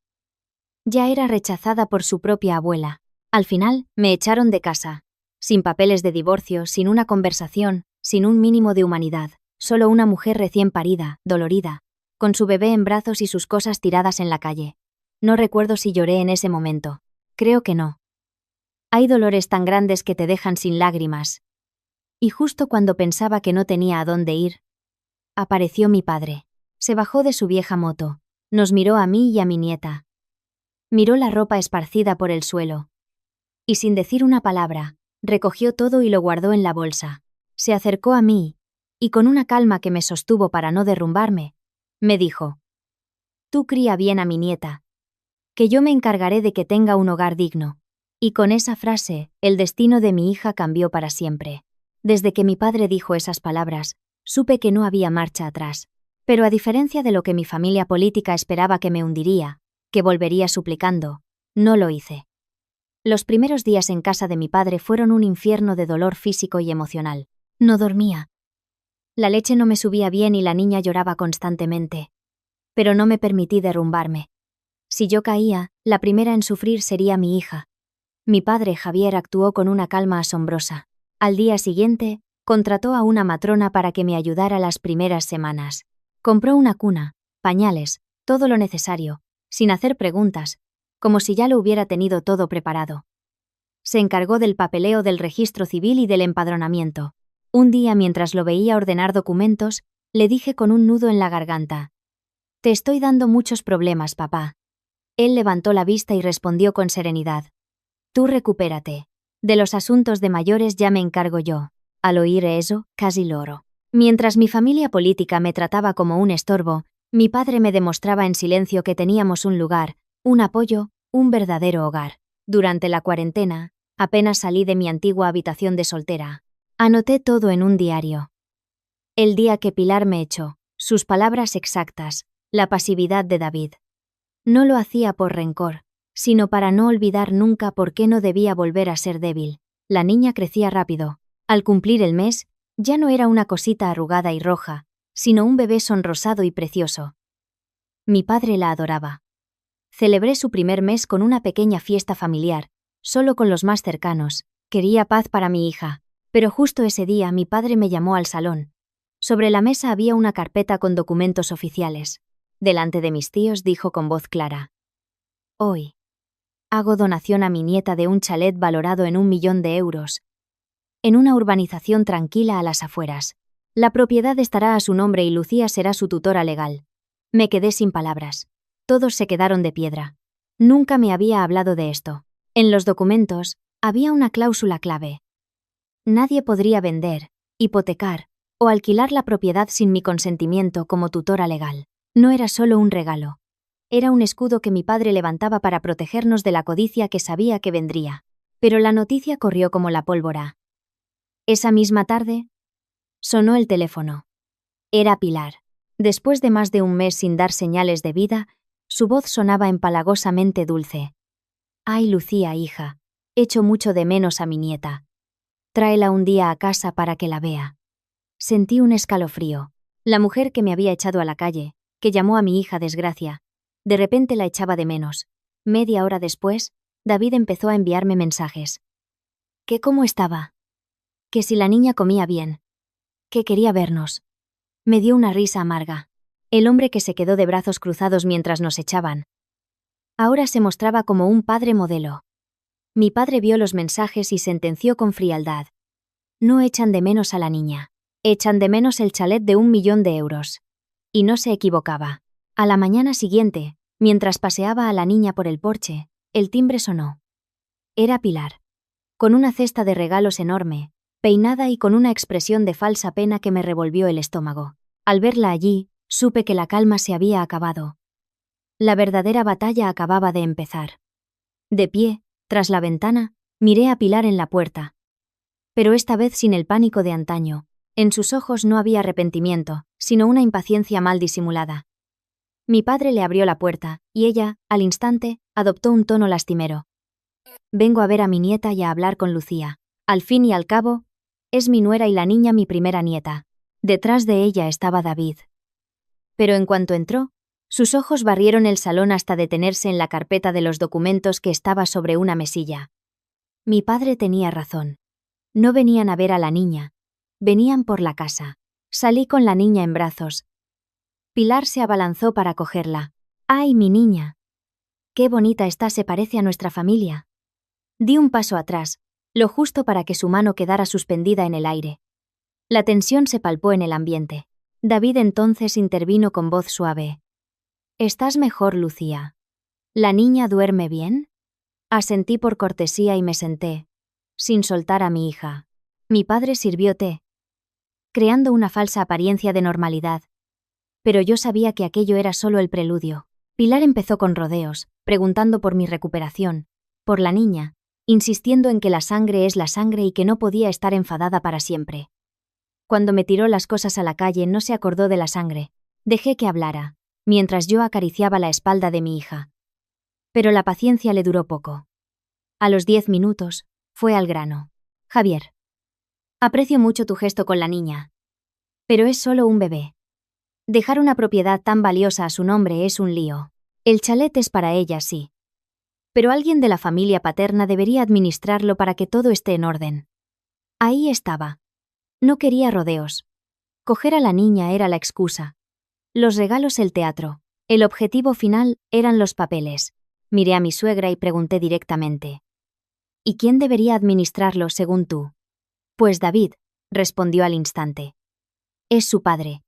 ya era rechazada por su propia abuela. Al final, me echaron de casa, sin papeles de divorcio, sin una conversación, sin un mínimo de humanidad, solo una mujer recién parida, dolorida, con su bebé en brazos y sus cosas tiradas en la calle. No recuerdo si lloré en ese momento. Creo que no. Hay dolores tan grandes que te dejan sin lágrimas. Y justo cuando pensaba que no tenía a dónde ir, apareció mi padre. Se bajó de su vieja moto, nos miró a mí y a mi nieta. Miró la ropa esparcida por el suelo. Y sin decir una palabra, recogió todo y lo guardó en la bolsa. Se acercó a mí, y con una calma que me sostuvo para no derrumbarme, me dijo: «Tú cría bien a mi nieta, que yo me encargaré de que tenga un hogar digno». Y con esa frase, el destino de mi hija cambió para siempre. Desde que mi padre dijo esas palabras, supe que no había marcha atrás. Pero a diferencia de lo que mi familia política esperaba, que me hundiría, que volvería suplicando, no lo hice. Los primeros días en casa de mi padre fueron un infierno de dolor físico y emocional. No dormía. La leche no me subía bien y la niña lloraba constantemente. Pero no me permití derrumbarme. Si yo caía, la primera en sufrir sería mi hija. Mi padre, Javier, actuó con una calma asombrosa. Al día siguiente, contrató a una matrona para que me ayudara las primeras semanas. Compró una cuna, pañales, todo lo necesario, sin hacer preguntas, como si ya lo hubiera tenido todo preparado. Se encargó del papeleo del registro civil y del empadronamiento. Un día, mientras lo veía ordenar documentos, le dije con un nudo en la garganta: «Te estoy dando muchos problemas, papá». Él levantó la vista y respondió con serenidad: «Tú recupérate. De los asuntos de mayores ya me encargo yo». Al oír eso, casi lloró. Mientras mi familia política me trataba como un estorbo, mi padre me demostraba en silencio que teníamos un lugar, un apoyo, un verdadero hogar. Durante la cuarentena, apenas salí de mi antigua habitación de soltera. Anoté todo en un diario. El día que Pilar me echó, sus palabras exactas, la pasividad de David. No lo hacía por rencor, sino para no olvidar nunca por qué no debía volver a ser débil. La niña crecía rápido. Al cumplir el mes, ya no era una cosita arrugada y roja, sino un bebé sonrosado y precioso. Mi padre la adoraba. Celebré su primer mes con una pequeña fiesta familiar, solo con los más cercanos. Quería paz para mi hija, pero justo ese día mi padre me llamó al salón. Sobre la mesa había una carpeta con documentos oficiales. Delante de mis tíos dijo con voz clara: «Hoy hago donación a mi nieta de un chalet valorado en 1.000.000 de euros, en una urbanización tranquila a las afueras. La propiedad estará a su nombre y Lucía será su tutora legal». Me quedé sin palabras. Todos se quedaron de piedra. Nunca me había hablado de esto. En los documentos había una cláusula clave. Nadie podría vender, hipotecar o alquilar la propiedad sin mi consentimiento como tutora legal. No era solo un regalo. Era un escudo que mi padre levantaba para protegernos de la codicia que sabía que vendría. Pero la noticia corrió como la pólvora. Esa misma tarde, sonó el teléfono. Era Pilar. Después de más de un mes sin dar señales de vida, su voz sonaba empalagosamente dulce. «Ay, Lucía, hija, echo mucho de menos a mi nieta. Tráela un día a casa para que la vea». Sentí un escalofrío. La mujer que me había echado a la calle, que llamó a mi hija desgracia, de repente la echaba de menos. Media hora después, David empezó a enviarme mensajes. Que cómo estaba. Que si la niña comía bien. Que quería vernos. Me dio una risa amarga. El hombre que se quedó de brazos cruzados mientras nos echaban. Ahora se mostraba como un padre modelo. Mi padre vio los mensajes y sentenció con frialdad. No echan de menos a la niña. Echan de menos el chalet de 1.000.000 de euros. Y no se equivocaba. A la mañana siguiente, mientras paseaba a la niña por el porche, el timbre sonó. Era Pilar. Con una cesta de regalos enorme, peinada y con una expresión de falsa pena que me revolvió el estómago. Al verla allí, supe que la calma se había acabado. La verdadera batalla acababa de empezar. De pie, tras la ventana, miré a Pilar en la puerta. Pero esta vez sin el pánico de antaño. En sus ojos no había arrepentimiento, sino una impaciencia mal disimulada. Mi padre le abrió la puerta, y ella, al instante, adoptó un tono lastimero. Vengo a ver a mi nieta y a hablar con Lucía. Al fin y al cabo, es mi nuera y la niña mi primera nieta. Detrás de ella estaba David. Pero en cuanto entró, sus ojos barrieron el salón hasta detenerse en la carpeta de los documentos que estaba sobre una mesilla. Mi padre tenía razón. No venían a ver a la niña. Venían por la casa. Salí con la niña en brazos. Pilar se abalanzó para cogerla. ¡Ay, mi niña! ¡Qué bonita está! Se parece a nuestra familia. Di un paso atrás, lo justo para que su mano quedara suspendida en el aire. La tensión se palpó en el ambiente. David entonces intervino con voz suave. «¿Estás mejor, Lucía? ¿La niña duerme bien?» Asentí por cortesía y me senté, sin soltar a mi hija. Mi padre sirvió té, creando una falsa apariencia de normalidad. Pero yo sabía que aquello era solo el preludio. Pilar empezó con rodeos, preguntando por mi recuperación, por la niña, insistiendo en que la sangre es la sangre y que no podía estar enfadada para siempre. Cuando me tiró las cosas a la calle no se acordó de la sangre. Dejé que hablara, mientras yo acariciaba la espalda de mi hija. Pero la paciencia le duró poco. A los 10 minutos, fue al grano. Javier. Aprecio mucho tu gesto con la niña. Pero es solo un bebé. Dejar una propiedad tan valiosa a su nombre es un lío. El chalet es para ella, sí. Pero alguien de la familia paterna debería administrarlo para que todo esté en orden. Ahí estaba. No quería rodeos. Coger a la niña era la excusa. Los regalos el teatro. El objetivo final eran los papeles. Miré a mi suegra y pregunté directamente. ¿Y quién debería administrarlo según tú? Pues David, respondió al instante. Es su padre.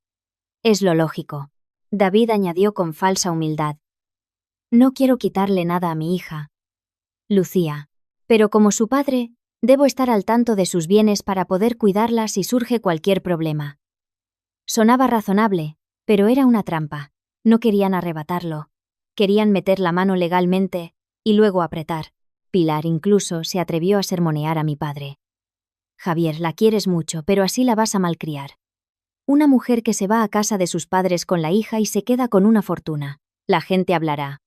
Es lo lógico. David añadió con falsa humildad. No quiero quitarle nada a mi hija, Lucía, pero como su padre, debo estar al tanto de sus bienes para poder cuidarla si surge cualquier problema. Sonaba razonable, pero era una trampa. No querían arrebatarlo. Querían meter la mano legalmente y luego apretar. Pilar incluso se atrevió a sermonear a mi padre. Javier, la quieres mucho, pero así la vas a malcriar. Una mujer que se va a casa de sus padres con la hija y se queda con una fortuna. La gente hablará.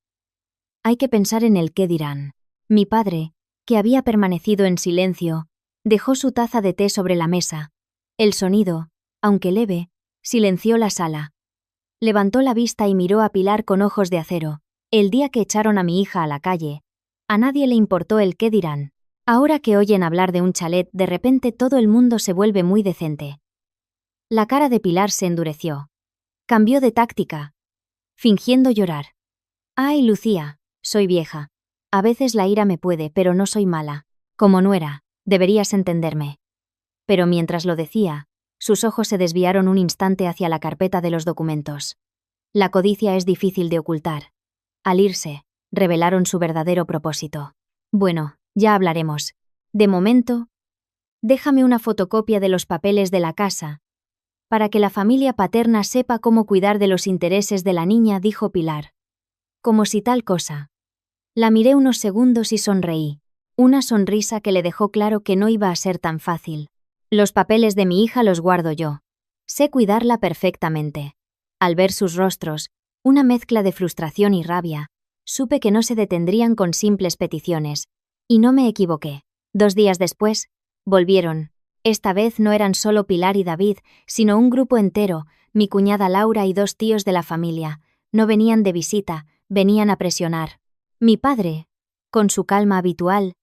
Hay que pensar en el qué dirán. Mi padre, que había permanecido en silencio, dejó su taza de té sobre la mesa. El sonido, aunque leve, silenció la sala. Levantó la vista y miró a Pilar con ojos de acero. El día que echaron a mi hija a la calle, a nadie le importó el qué dirán. Ahora que oyen hablar de un chalet, de repente todo el mundo se vuelve muy decente. La cara de Pilar se endureció. Cambió de táctica, fingiendo llorar. Ay, Lucía, soy vieja. A veces la ira me puede, pero no soy mala. Como nuera, deberías entenderme. Pero mientras lo decía, sus ojos se desviaron un instante hacia la carpeta de los documentos. La codicia es difícil de ocultar. Al irse, revelaron su verdadero propósito. Bueno, ya hablaremos. De momento, déjame una fotocopia de los papeles de la casa, para que la familia paterna sepa cómo cuidar de los intereses de la niña, dijo Pilar. Como si tal cosa. La miré unos segundos y sonreí. Una sonrisa que le dejó claro que no iba a ser tan fácil. Los papeles de mi hija los guardo yo. Sé cuidarla perfectamente. Al ver sus rostros, una mezcla de frustración y rabia, supe que no se detendrían con simples peticiones. Y no me equivoqué. 2 días después, volvieron. Esta vez no eran solo Pilar y David, sino un grupo entero, mi cuñada Laura y 2 tíos de la familia. No venían de visita, venían a presionar. Mi padre, con su calma habitual,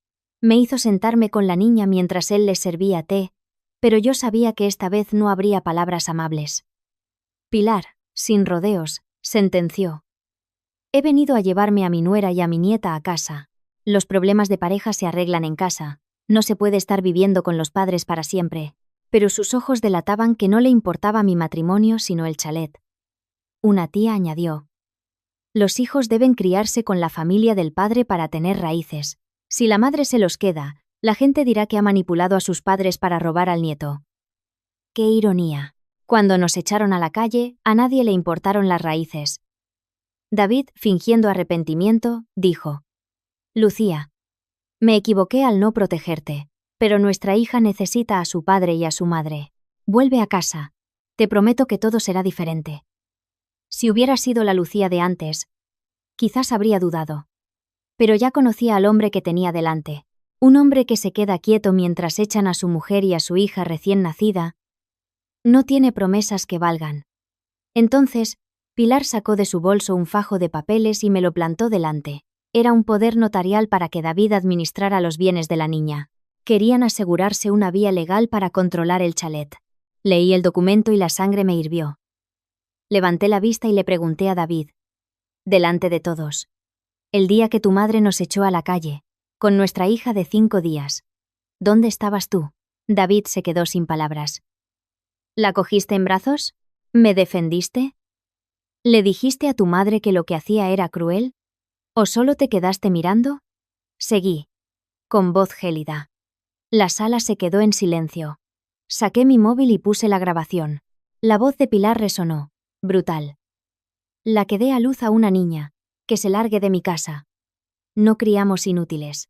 me hizo sentarme con la niña mientras él les servía té, pero yo sabía que esta vez no habría palabras amables. Pilar, sin rodeos, sentenció. He venido a llevarme a mi nuera y a mi nieta a casa. Los problemas de pareja se arreglan en casa. No se puede estar viviendo con los padres para siempre. Pero sus ojos delataban que no le importaba mi matrimonio sino el chalet. Una tía añadió. Los hijos deben criarse con la familia del padre para tener raíces. Si la madre se los queda, la gente dirá que ha manipulado a sus padres para robar al nieto. ¡Qué ironía! Cuando nos echaron a la calle, a nadie le importaron las raíces. David, fingiendo arrepentimiento, dijo. Lucía. Me equivoqué al no protegerte, pero nuestra hija necesita a su padre y a su madre. Vuelve a casa. Te prometo que todo será diferente. Si hubiera sido la Lucía de antes, quizás habría dudado. Pero ya conocía al hombre que tenía delante. Un hombre que se queda quieto mientras echan a su mujer y a su hija recién nacida. No tiene promesas que valgan. Entonces, Pilar sacó de su bolso un fajo de papeles y me lo plantó delante. Era un poder notarial para que David administrara los bienes de la niña. Querían asegurarse una vía legal para controlar el chalet. Leí el documento y la sangre me hirvió. Levanté la vista y le pregunté a David. Delante de todos. El día que tu madre nos echó a la calle, con nuestra hija de 5 días. ¿Dónde estabas tú? David se quedó sin palabras. ¿La cogiste en brazos? ¿Me defendiste? ¿Le dijiste a tu madre que lo que hacía era cruel? ¿O solo te quedaste mirando? Seguí. Con voz gélida. La sala se quedó en silencio. Saqué mi móvil y puse la grabación. La voz de Pilar resonó. Brutal. La que dé a luz a una niña. Que se largue de mi casa. No criamos inútiles.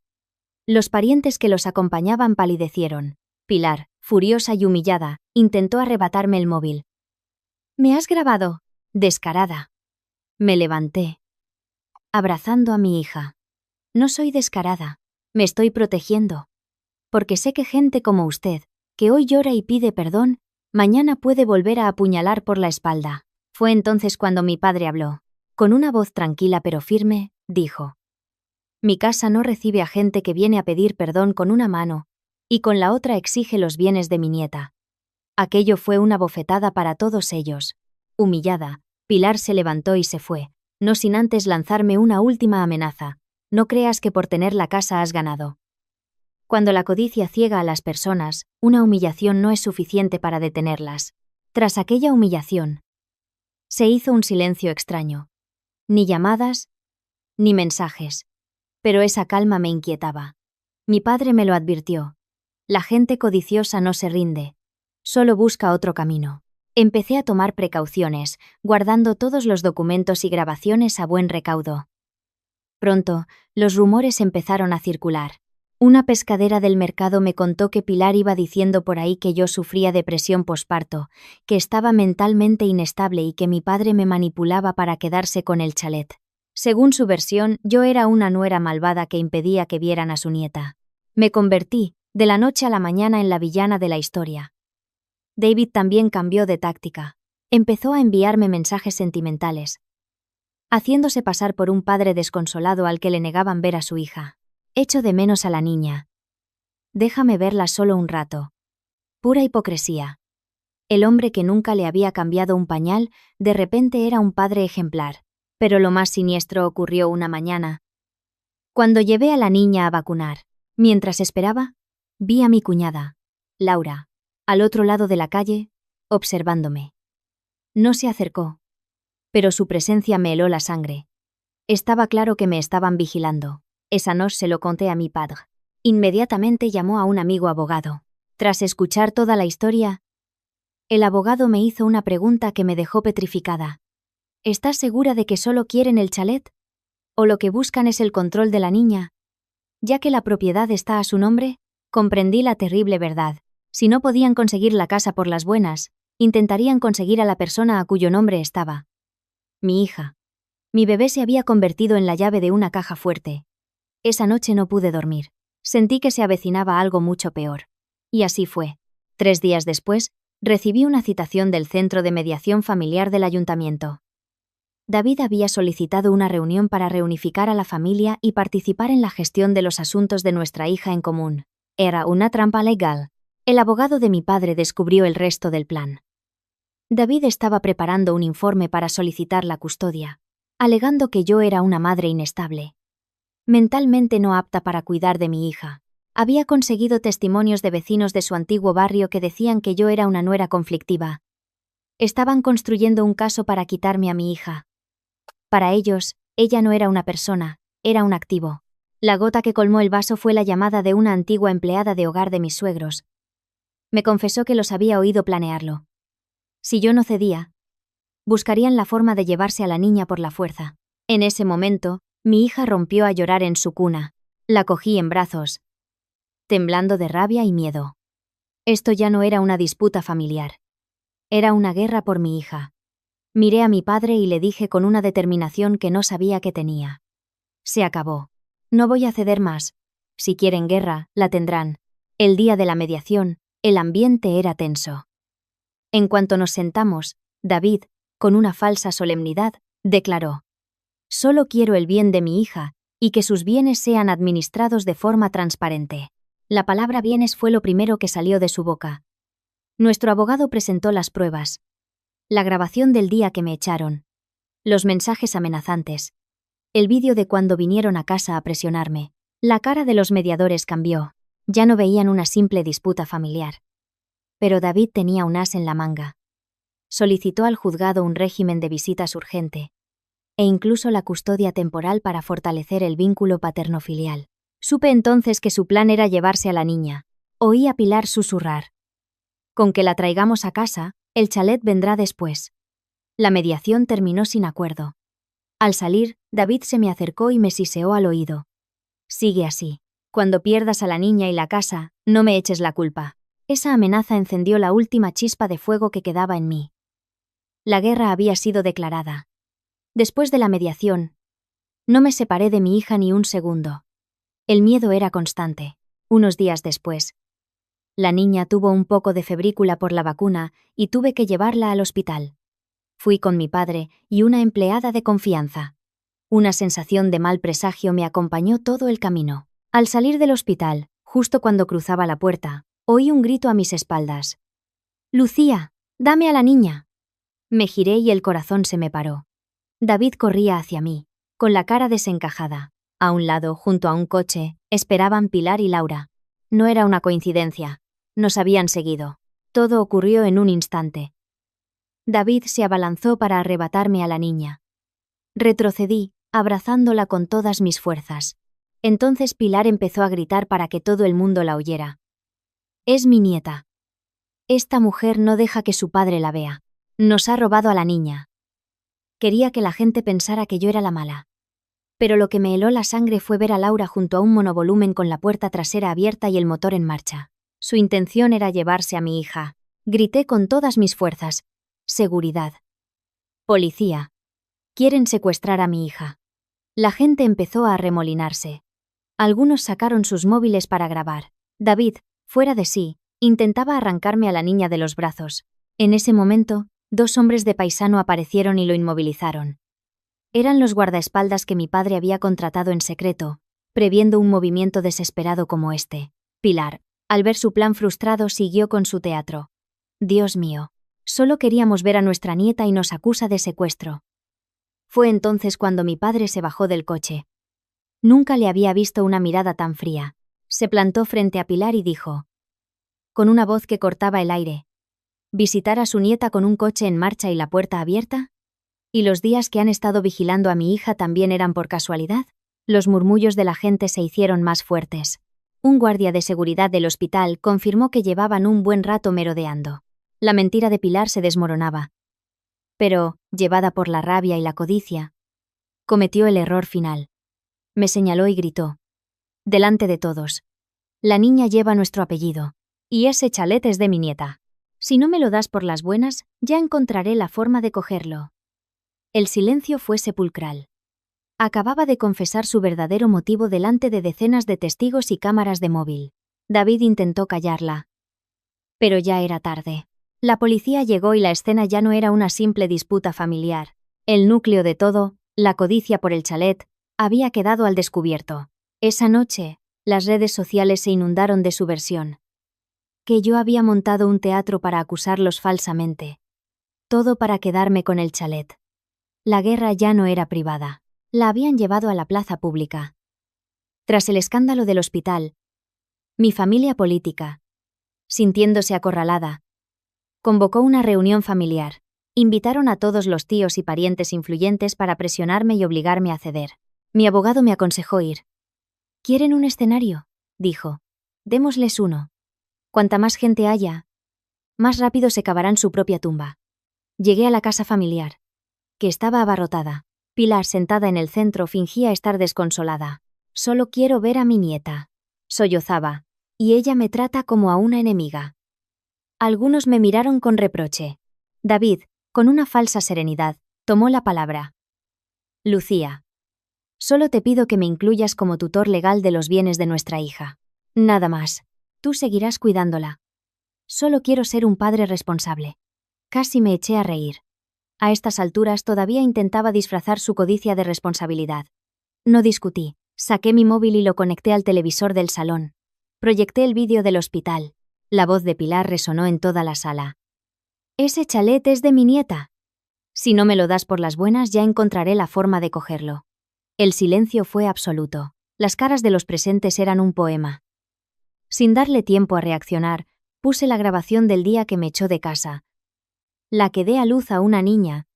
Los parientes que los acompañaban palidecieron. Pilar, furiosa y humillada, intentó arrebatarme el móvil. ¿Me has grabado? Descarada. Me levanté. Abrazando a mi hija. No soy descarada. Me estoy protegiendo. Porque sé que gente como usted, que hoy llora y pide perdón, mañana puede volver a apuñalar por la espalda. Fue entonces cuando mi padre habló. Con una voz tranquila pero firme, dijo. Mi casa no recibe a gente que viene a pedir perdón con una mano y con la otra exige los bienes de mi nieta. Aquello fue una bofetada para todos ellos. Humillada, Pilar se levantó y se fue, no sin antes lanzarme una última amenaza. No creas que por tener la casa has ganado. Cuando la codicia ciega a las personas, una humillación no es suficiente para detenerlas. Tras aquella humillación, se hizo un silencio extraño. Ni llamadas, ni mensajes. Pero esa calma me inquietaba. Mi padre me lo advirtió. La gente codiciosa no se rinde. Solo busca otro camino. Empecé a tomar precauciones, guardando todos los documentos y grabaciones a buen recaudo. Pronto, los rumores empezaron a circular. Una pescadera del mercado me contó que Pilar iba diciendo por ahí que yo sufría depresión posparto, que estaba mentalmente inestable y que mi padre me manipulaba para quedarse con el chalet. Según su versión, yo era una nuera malvada que impedía que vieran a su nieta. Me convertí, de la noche a la mañana, en la villana de la historia. David también cambió de táctica. Empezó a enviarme mensajes sentimentales, haciéndose pasar por un padre desconsolado al que le negaban ver a su hija. Echo de menos a la niña. Déjame verla solo un rato. Pura hipocresía. El hombre que nunca le había cambiado un pañal, de repente era un padre ejemplar. Pero lo más siniestro ocurrió una mañana. Cuando llevé a la niña a vacunar, mientras esperaba, vi a mi cuñada, Laura, al otro lado de la calle, observándome. No se acercó, pero su presencia me heló la sangre. Estaba claro que me estaban vigilando. Esa noche se lo conté a mi padre. Inmediatamente llamó a un amigo abogado. Tras escuchar toda la historia, El abogado me hizo una pregunta que me dejó petrificada. ¿Estás segura de que solo quieren el chalet? ¿O lo que buscan es el control de la niña? Ya que la propiedad está a su nombre, comprendí la terrible verdad. Si no podían conseguir la casa por las buenas, intentarían conseguir a la persona a cuyo nombre estaba. Mi hija. Mi bebé se había convertido en la llave de una caja fuerte. Esa noche no pude dormir. Sentí que se avecinaba algo mucho peor. Y así fue. 3 días después, recibí una citación del Centro de Mediación Familiar del Ayuntamiento. David había solicitado una reunión para reunificar a la familia y participar en la gestión de los asuntos de nuestra hija en común. Era una trampa legal. El abogado de mi padre descubrió el resto del plan. David estaba preparando un informe para solicitar la custodia, alegando que yo era una madre inestable, mentalmente no apta para cuidar de mi hija. Había conseguido testimonios de vecinos de su antiguo barrio que decían que yo era una nuera conflictiva. Estaban construyendo un caso para quitarme a mi hija. Para ellos, ella no era una persona, era un activo. La gota que colmó el vaso fue la llamada de una antigua empleada de hogar de mis suegros. Me confesó que los había oído planearlo. Si yo no cedía, buscarían la forma de llevarse a la niña por la fuerza. En ese momento, mi hija rompió a llorar en su cuna. La cogí en brazos, temblando de rabia y miedo. Esto ya no era una disputa familiar. Era una guerra por mi hija. Miré a mi padre y le dije con una determinación que no sabía que tenía. Se acabó. No voy a ceder más. Si quieren guerra, la tendrán. El día de la mediación, el ambiente era tenso. En cuanto nos sentamos, David, con una falsa solemnidad, declaró: «Solo quiero el bien de mi hija, y que sus bienes sean administrados de forma transparente». La palabra bienes fue lo primero que salió de su boca. Nuestro abogado presentó las pruebas. La grabación del día que me echaron. Los mensajes amenazantes. El vídeo de cuando vinieron a casa a presionarme. La cara de los mediadores cambió. Ya no veían una simple disputa familiar. Pero David tenía un as en la manga. Solicitó al juzgado un régimen de visitas urgente. E incluso la custodia temporal para fortalecer el vínculo paterno-filial. Supe entonces que su plan era llevarse a la niña. Oí a Pilar susurrar: «Con que la traigamos a casa, el chalet vendrá después». La mediación terminó sin acuerdo. Al salir, David se me acercó y me siseó al oído: «Sigue así. Cuando pierdas a la niña y la casa, no me eches la culpa». Esa amenaza encendió la última chispa de fuego que quedaba en mí. La guerra había sido declarada. Después de la mediación, no me separé de mi hija ni un segundo. El miedo era constante. Unos días después, la niña tuvo un poco de febrícula por la vacuna y tuve que llevarla al hospital. Fui con mi padre y una empleada de confianza. Una sensación de mal presagio me acompañó todo el camino. Al salir del hospital, justo cuando cruzaba la puerta, oí un grito a mis espaldas: «Lucía, dame a la niña». Me giré y el corazón se me paró. David corría hacia mí, con la cara desencajada. A un lado, junto a un coche, esperaban Pilar y Laura. No era una coincidencia. Nos habían seguido. Todo ocurrió en un instante. David se abalanzó para arrebatarme a la niña. Retrocedí, abrazándola con todas mis fuerzas. Entonces Pilar empezó a gritar para que todo el mundo la oyera: «Es mi nieta. Esta mujer no deja que su padre la vea. Nos ha robado a la niña». Quería que la gente pensara que yo era la mala. Pero lo que me heló la sangre fue ver a Laura junto a un monovolumen con la puerta trasera abierta y el motor en marcha. Su intención era llevarse a mi hija. Grité con todas mis fuerzas: «Seguridad. Policía. Quieren secuestrar a mi hija». La gente empezó a arremolinarse. Algunos sacaron sus móviles para grabar. David, fuera de sí, intentaba arrancarme a la niña de los brazos. En ese momento, 2 hombres de paisano aparecieron y lo inmovilizaron. Eran los guardaespaldas que mi padre había contratado en secreto, previendo un movimiento desesperado como este. Pilar, al ver su plan frustrado, siguió con su teatro. «Dios mío, solo queríamos ver a nuestra nieta y nos acusa de secuestro». Fue entonces cuando mi padre se bajó del coche. Nunca le había visto una mirada tan fría. Se plantó frente a Pilar y dijo, con una voz que cortaba el aire: «¿Visitar a su nieta con un coche en marcha y la puerta abierta? ¿Y los días que han estado vigilando a mi hija también eran por casualidad?». Los murmullos de la gente se hicieron más fuertes. Un guardia de seguridad del hospital confirmó que llevaban un buen rato merodeando. La mentira de Pilar se desmoronaba. Pero, llevada por la rabia y la codicia, cometió el error final. Me señaló y gritó. Delante de todos. La niña lleva nuestro apellido. Y ese chalet es de mi nieta. Si no me lo das por las buenas, ya encontraré la forma de cogerlo. El silencio fue sepulcral. Acababa de confesar su verdadero motivo delante de decenas de testigos y cámaras de móvil. David intentó callarla. Pero ya era tarde. La policía llegó y la escena ya no era una simple disputa familiar. El núcleo de todo, la codicia por el chalet, había quedado al descubierto. Esa noche, las redes sociales se inundaron de su versión. Que yo había montado un teatro para acusarlos falsamente. Todo para quedarme con el chalet. La guerra ya no era privada. La habían llevado a la plaza pública. Tras el escándalo del hospital, mi familia política, sintiéndose acorralada, convocó una reunión familiar. Invitaron a todos los tíos y parientes influyentes para presionarme y obligarme a ceder. Mi abogado me aconsejó ir. ¿Quieren un escenario?, dijo. Démosles uno. Cuanta más gente haya, más rápido se cavarán su propia tumba. Llegué a la casa familiar, que estaba abarrotada. Pilar, sentada en el centro, fingía estar desconsolada. Solo quiero ver a mi nieta. Sollozaba. Y ella me trata como a una enemiga. Algunos me miraron con reproche. David, con una falsa serenidad, tomó la palabra. Lucía. Solo te pido que me incluyas como tutor legal de los bienes de nuestra hija. Nada más. Tú seguirás cuidándola. Solo quiero ser un padre responsable. Casi me eché a reír. A estas alturas todavía intentaba disfrazar su codicia de responsabilidad. No discutí. Saqué mi móvil y lo conecté al televisor del salón. Proyecté el vídeo del hospital. La voz de Pilar resonó en toda la sala. Ese chalet es de mi nieta. Si no me lo das por las buenas, ya encontraré la forma de cogerlo. El silencio fue absoluto. Las caras de los presentes eran un poema. Sin darle tiempo a reaccionar, puse la grabación del día que me echó de casa. La que dé a luz a una niña.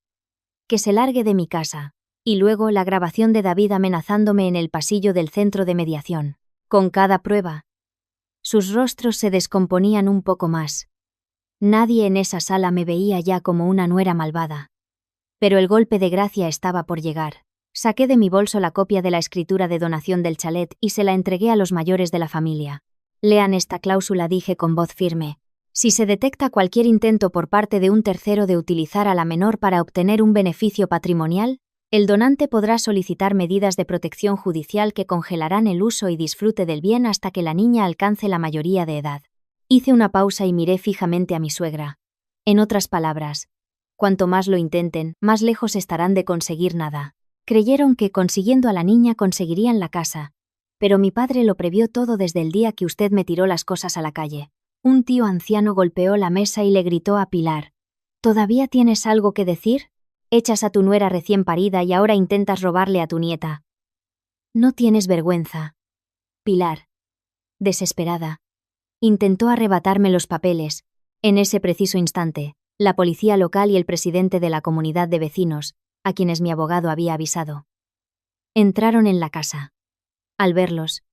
Que se largue de mi casa. Y luego la grabación de David amenazándome en el pasillo del centro de mediación. Con cada prueba, sus rostros se descomponían un poco más. Nadie en esa sala me veía ya como una nuera malvada. Pero el golpe de gracia estaba por llegar. Saqué de mi bolso la copia de la escritura de donación del chalet y se la entregué a los mayores de la familia. Lean esta cláusula, dije con voz firme. Si se detecta cualquier intento por parte de un tercero de utilizar a la menor para obtener un beneficio patrimonial, el donante podrá solicitar medidas de protección judicial que congelarán el uso y disfrute del bien hasta que la niña alcance la mayoría de edad. Hice una pausa y miré fijamente a mi suegra. En otras palabras, cuanto más lo intenten, más lejos estarán de conseguir nada. Creyeron que consiguiendo a la niña conseguirían la casa. Pero mi padre lo previó todo desde el día que usted me tiró las cosas a la calle. Un tío anciano golpeó la mesa y le gritó a Pilar. ¿Todavía tienes algo que decir? Echas a tu nuera recién parida y ahora intentas robarle a tu nieta. No tienes vergüenza. Pilar, desesperada, intentó arrebatarme los papeles. En ese preciso instante, la policía local y el presidente de la comunidad de vecinos, a quienes mi abogado había avisado, entraron en la casa. Al verlos,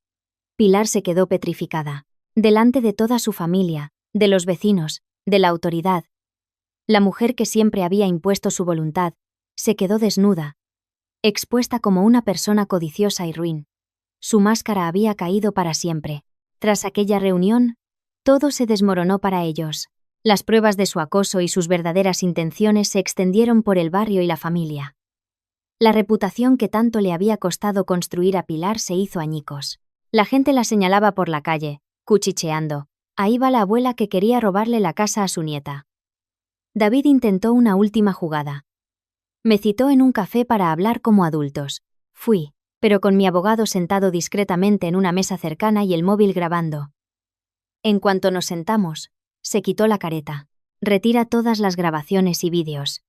Pilar se quedó petrificada, delante de toda su familia, de los vecinos, de la autoridad. La mujer que siempre había impuesto su voluntad, se quedó desnuda, expuesta como una persona codiciosa y ruin. Su máscara había caído para siempre. Tras aquella reunión, todo se desmoronó para ellos. Las pruebas de su acoso y sus verdaderas intenciones se extendieron por el barrio y la familia. La reputación que tanto le había costado construir a Pilar se hizo añicos. La gente la señalaba por la calle, cuchicheando. Ahí va la abuela que quería robarle la casa a su nieta. David intentó una última jugada. Me citó en un café para hablar como adultos. Fui, pero con mi abogado sentado discretamente en una mesa cercana y el móvil grabando. En cuanto nos sentamos, se quitó la careta. Retira todas las grabaciones y vídeos.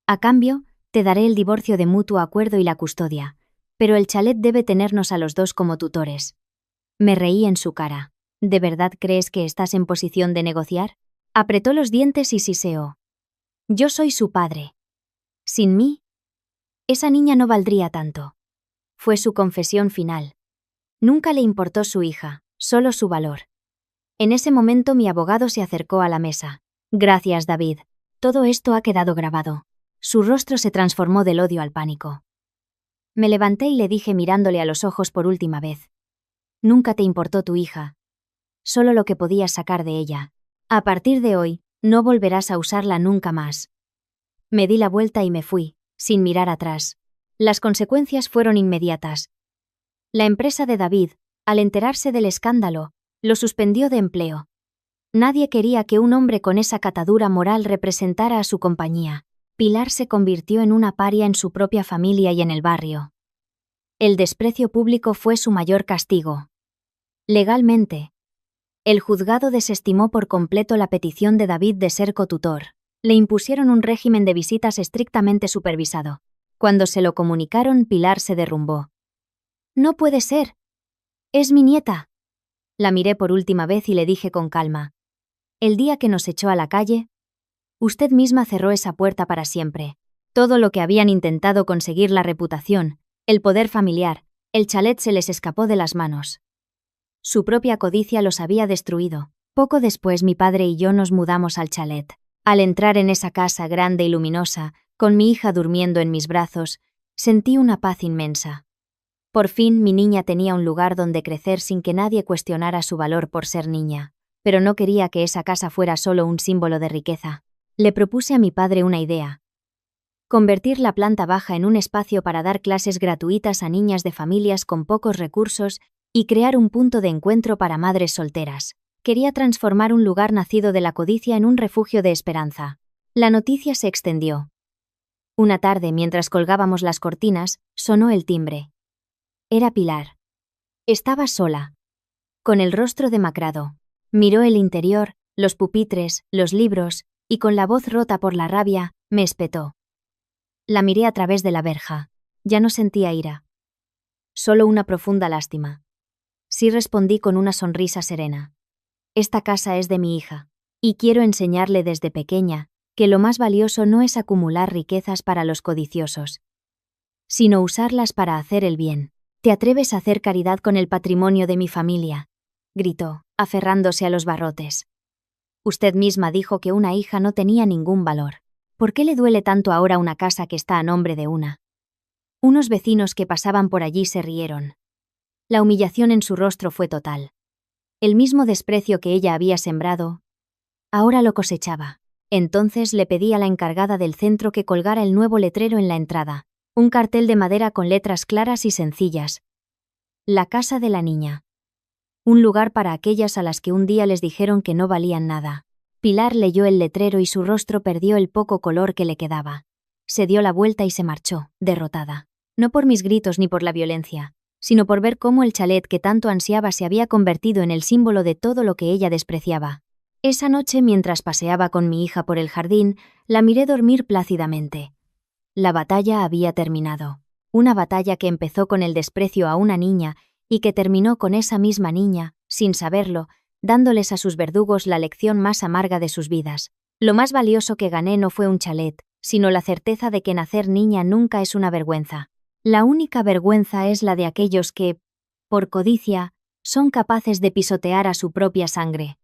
A cambio, te daré el divorcio de mutuo acuerdo y la custodia, pero el chalet debe tenernos a los dos como tutores. Me reí en su cara. ¿De verdad crees que estás en posición de negociar? Apretó los dientes y siseó. Yo soy su padre. Sin mí, esa niña no valdría tanto. Fue su confesión final. Nunca le importó su hija, solo su valor. En ese momento mi abogado se acercó a la mesa. Gracias, David. Todo esto ha quedado grabado. Su rostro se transformó del odio al pánico. Me levanté y le dije mirándole a los ojos por última vez. Nunca te importó tu hija. Solo lo que podías sacar de ella. A partir de hoy, no volverás a usarla nunca más. Me di la vuelta y me fui, sin mirar atrás. Las consecuencias fueron inmediatas. La empresa de David, al enterarse del escándalo, lo suspendió de empleo. Nadie quería que un hombre con esa catadura moral representara a su compañía. Pilar se convirtió en una paria en su propia familia y en el barrio. El desprecio público fue su mayor castigo. Legalmente, el juzgado desestimó por completo la petición de David de ser cotutor. Le impusieron un régimen de visitas estrictamente supervisado. Cuando se lo comunicaron, Pilar se derrumbó. «No puede ser. Es mi nieta». La miré por última vez y le dije con calma. «El día que nos echó a la calle, usted misma cerró esa puerta para siempre. Todo lo que habían intentado conseguir, la reputación, el poder familiar, el chalet, se les escapó de las manos. Su propia codicia los había destruido. Poco después mi padre y yo nos mudamos al chalet. Al entrar en esa casa grande y luminosa, con mi hija durmiendo en mis brazos, sentí una paz inmensa. Por fin mi niña tenía un lugar donde crecer sin que nadie cuestionara su valor por ser niña. Pero no quería que esa casa fuera solo un símbolo de riqueza. Le propuse a mi padre una idea. Convertir la planta baja en un espacio para dar clases gratuitas a niñas de familias con pocos recursos y crear un punto de encuentro para madres solteras. Quería transformar un lugar nacido de la codicia en un refugio de esperanza. La noticia se extendió. Una tarde, mientras colgábamos las cortinas, sonó el timbre. Era Pilar. Estaba sola, con el rostro demacrado. Miró el interior, los pupitres, los libros, y con la voz rota por la rabia, me espetó. La miré a través de la verja. Ya no sentía ira. Solo una profunda lástima. Sí, respondí con una sonrisa serena. Esta casa es de mi hija, y quiero enseñarle desde pequeña que lo más valioso no es acumular riquezas para los codiciosos, sino usarlas para hacer el bien. ¿Te atreves a hacer caridad con el patrimonio de mi familia?, gritó, aferrándose a los barrotes. Usted misma dijo que una hija no tenía ningún valor. ¿Por qué le duele tanto ahora una casa que está a nombre de una? Unos vecinos que pasaban por allí se rieron. La humillación en su rostro fue total. El mismo desprecio que ella había sembrado, ahora lo cosechaba. Entonces le pedí a la encargada del centro que colgara el nuevo letrero en la entrada, un cartel de madera con letras claras y sencillas. La casa de la niña. Un lugar para aquellas a las que un día les dijeron que no valían nada. Pilar leyó el letrero y su rostro perdió el poco color que le quedaba. Se dio la vuelta y se marchó, derrotada. No por mis gritos ni por la violencia, sino por ver cómo el chalet que tanto ansiaba se había convertido en el símbolo de todo lo que ella despreciaba. Esa noche, mientras paseaba con mi hija por el jardín, la miré dormir plácidamente. La batalla había terminado. Una batalla que empezó con el desprecio a una niña y que terminó con esa misma niña, sin saberlo, dándoles a sus verdugos la lección más amarga de sus vidas. Lo más valioso que gané no fue un chalet, sino la certeza de que nacer niña nunca es una vergüenza. La única vergüenza es la de aquellos que, por codicia, son capaces de pisotear a su propia sangre.